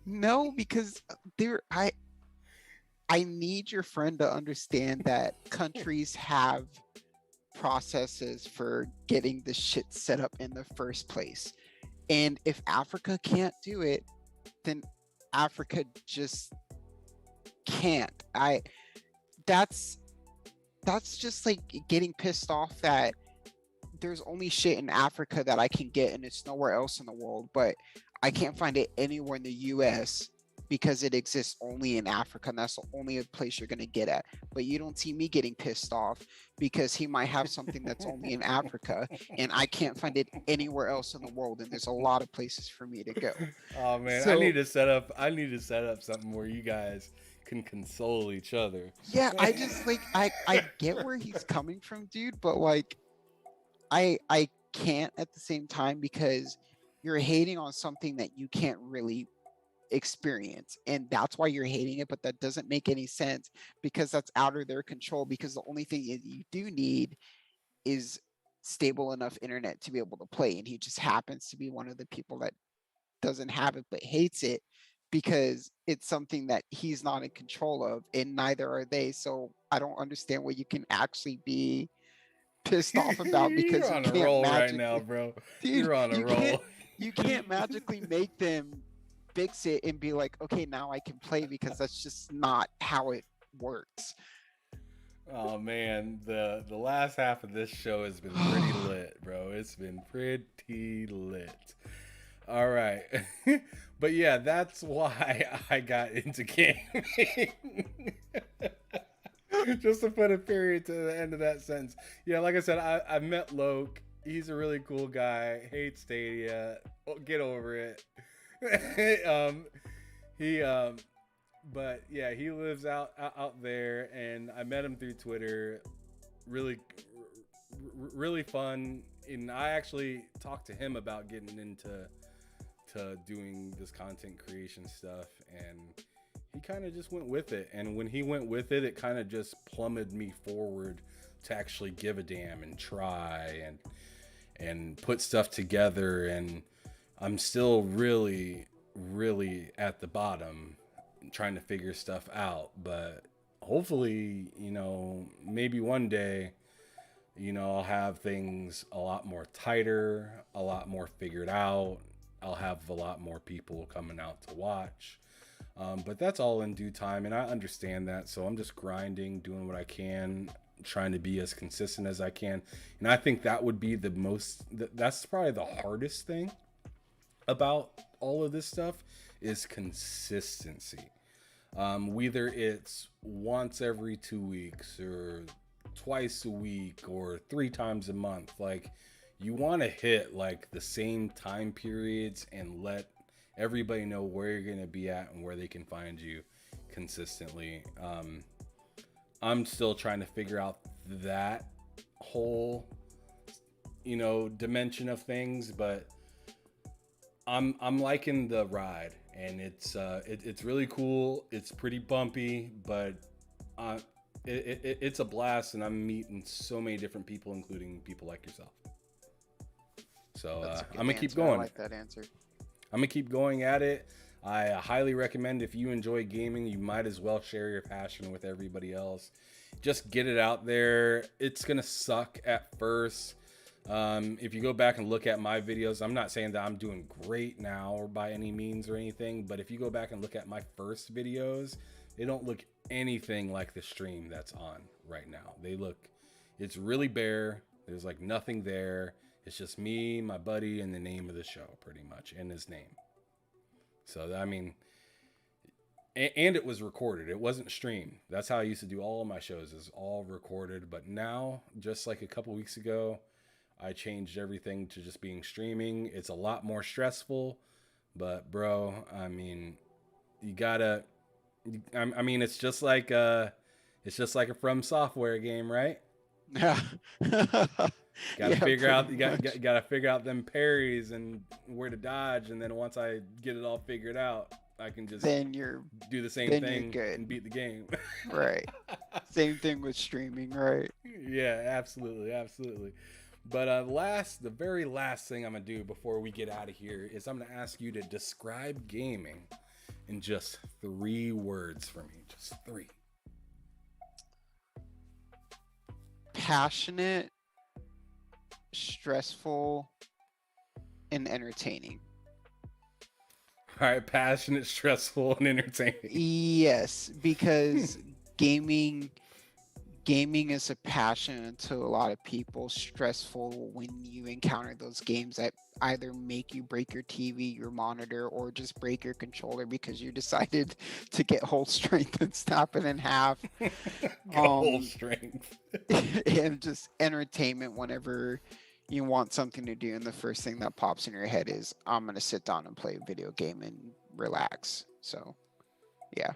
no, because there I need your friend to understand that countries have processes for getting the shit set up in the first place. And if Africa can't do it, then Africa just can't. I that's that's just like getting pissed off that there's only shit in Africa that I can get and it's nowhere else in the world, but I can't find it anywhere in the US because it exists only in Africa and that's the only place you're going to get at. But you don't see me getting pissed off because he might have something that's only in Africa and I can't find it anywhere else in the world and there's a lot of places for me to go. Oh man, So, I need to set up something where you guys can console each other. yeah, I just like I get where he's coming from, dude, but like I can't at the same time because you're hating on something that you can't really experience and that's why you're hating it, but that doesn't make any sense because that's out of their control because the only thing that you do need is stable enough internet to be able to play and he just happens to be one of the people that doesn't have it but hates it because it's something that he's not in control of and neither are they. So I don't understand what you can actually be pissed off about because You're you on a can't roll right now, magically, bro. dude, You're on a roll. you can't magically make them fix it and be like, okay, now I can play because that's just not how it works. Oh man, the last half of this show has been pretty lit, bro. It's been pretty lit. All right. But yeah, that's why I got into gaming. Just to put a period to the end of that sentence. Yeah, like I said, I met Loke He's a really cool guy. Hates Stadia. Oh, get over it. He but yeah, he lives out there, and I met him through Twitter. Really, really fun. And I actually talked to him about getting into doing this content creation stuff, and he kind of just went with it. And when he went with it, it kind of just plummeted me forward to actually give a damn and try and put stuff together. And I'm still really, really at the bottom trying to figure stuff out. But hopefully, maybe one day, I'll have things a lot more tighter, a lot more figured out. I'll have a lot more people coming out to watch. But that's all in due time, and I understand that. So I'm just grinding, doing what I can, trying to be as consistent as I can. And I think that would be that's probably the hardest thing about all of this stuff is consistency. Whether it's once every 2 weeks or twice a week or 3 times a month, like you want to hit like the same time periods and let everybody know where you're going to be at and where they can find you consistently. I'm still trying to figure out that whole dimension of things, but I'm liking the ride, and it's really cool. It's pretty bumpy, but it's a blast, and I'm meeting so many different people, including people like yourself. So I'm gonna keep going. I like that answer. I'm gonna keep going at it. I highly recommend, if you enjoy gaming, you might as well share your passion with everybody else. Just get it out there. It's gonna suck at first. If you go back and look at my videos, I'm not saying that I'm doing great now or by any means or anything, but if you go back and look at my first videos, they don't look anything like the stream that's on right now. It's really bare. There's like nothing there. It's just me, my buddy, and the name of the show, pretty much, and his name. So, I mean, and it was recorded. It wasn't streamed. That's how I used to do all of my shows, is all recorded. But now, just like a couple weeks ago, I changed everything to just being streaming. It's a lot more stressful, but bro, I mean, you gotta. I mean, it's just like a From Software game, right? Yeah. Gotta figure out. You gotta figure out them parries and where to dodge, and then once I get it all figured out, I can just do the same thing and beat the game. Right. Same thing with streaming, right? Yeah, absolutely. But the very last thing I'm gonna do before we get out of here is I'm gonna ask you to describe gaming in just 3 words for me. Just 3. Passionate, stressful, and entertaining. All right, passionate, stressful, and entertaining. Yes, because gaming is a passion to a lot of people. Stressful when you encounter those games that either make you break your TV, your monitor, or just break your controller because you decided to get whole strength and snap it in half. Whole strength. And just entertainment whenever you want something to do, and the first thing that pops in your head is, I'm going to sit down and play a video game and relax. So, yeah.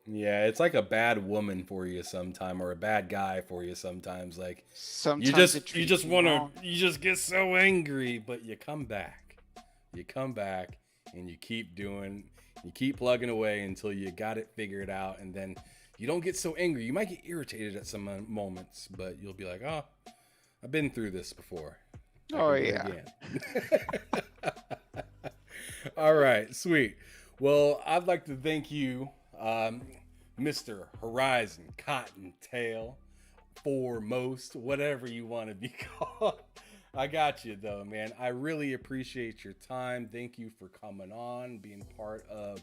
Yeah, it's like a bad woman for you sometime, or a bad guy for you sometimes. Like sometimes you just get so angry, but you come back, and you keep plugging away until you got it figured out, and then you don't get so angry. You might get irritated at some moments, but you'll be like, oh, I've been through this before. Oh yeah. All right, sweet. Well, I'd like to thank you, Mr. Horizon CottonTail, Foremost, whatever you want to be called. I got you though, man. I really appreciate your time. Thank you for coming on, being part of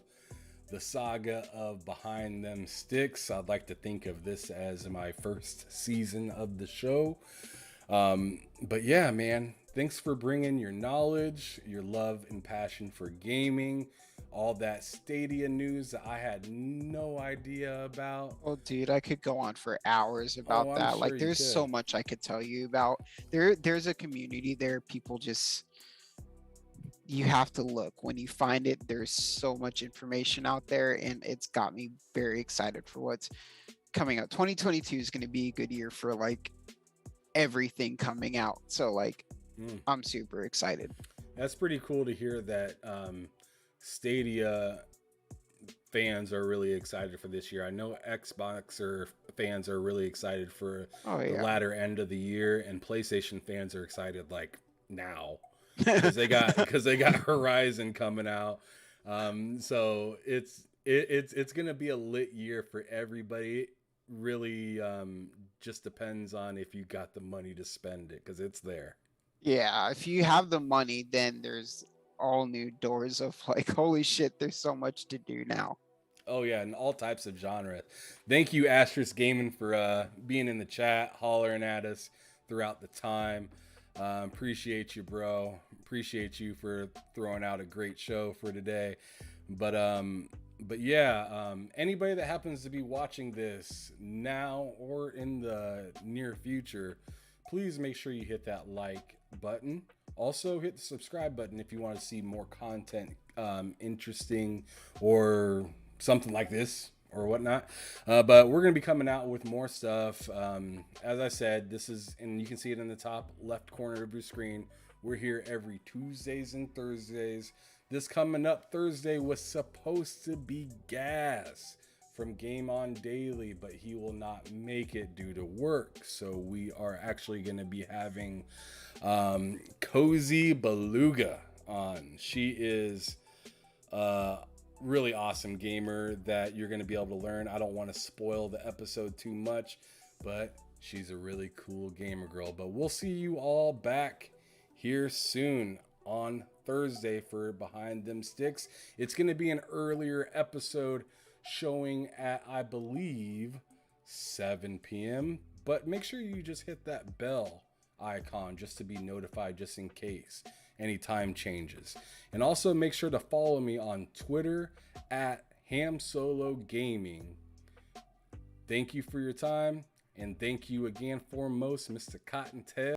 the saga of Behind Them Sticks. I'd like to think of this as my first season of the show. But yeah, man, thanks for bringing your knowledge, your love and passion for gaming, all that Stadia news that I had no idea about. Oh, dude, I could go on for hours Oh, about I'm that. sure Like, you there's so could. much I could tell you about. There's a community there. People just, you have to look. When you find it, there's so much information out there, and it's got me very excited for what's coming out. 2022 is going to be a good year for like everything coming out. So, like, Mm. I'm super excited. That's pretty cool to hear that Stadia fans are really excited for this year. I know fans are really excited for Oh, the yeah. latter end of the year, and PlayStation fans are excited like now because they got Horizon coming out. So it's gonna be a lit year for everybody. It really just depends on if you got the money to spend it because it's there. Yeah, if you have the money, then there's all new doors of like, holy shit, there's so much to do now. Oh yeah, and all types of genre. Thank you, Asterisk Gaming, for being in the chat, hollering at us throughout the time. Appreciate you, bro. Appreciate you for throwing out a great show for today. But yeah, anybody that happens to be watching this now or in the near future, please make sure you hit that like button. Also, hit the subscribe button if you want to see more content, interesting or something like this or whatnot. But we're going to be coming out with more stuff. As I said, this is, and you can see it in the top left corner of your screen. We're here every Tuesdays and Thursdays. This coming up Thursday was supposed to be Gas from Game On Daily, but he will not make it due to work. So we are actually going to be having Cozy Beluga on. She is really awesome gamer that you're going to be able to learn. I don't want to spoil the episode too much, but she's a really cool gamer girl. But we'll see you all back here soon on Thursday for Behind Them Sticks. It's going to be an earlier episode showing at, I believe, 7 p.m. But make sure you just hit that bell icon just to be notified just in case any time changes. And also make sure to follow me on Twitter at Ham Solo Gaming. Thank you for your time, and thank you again foremost, Mr. CottonTail.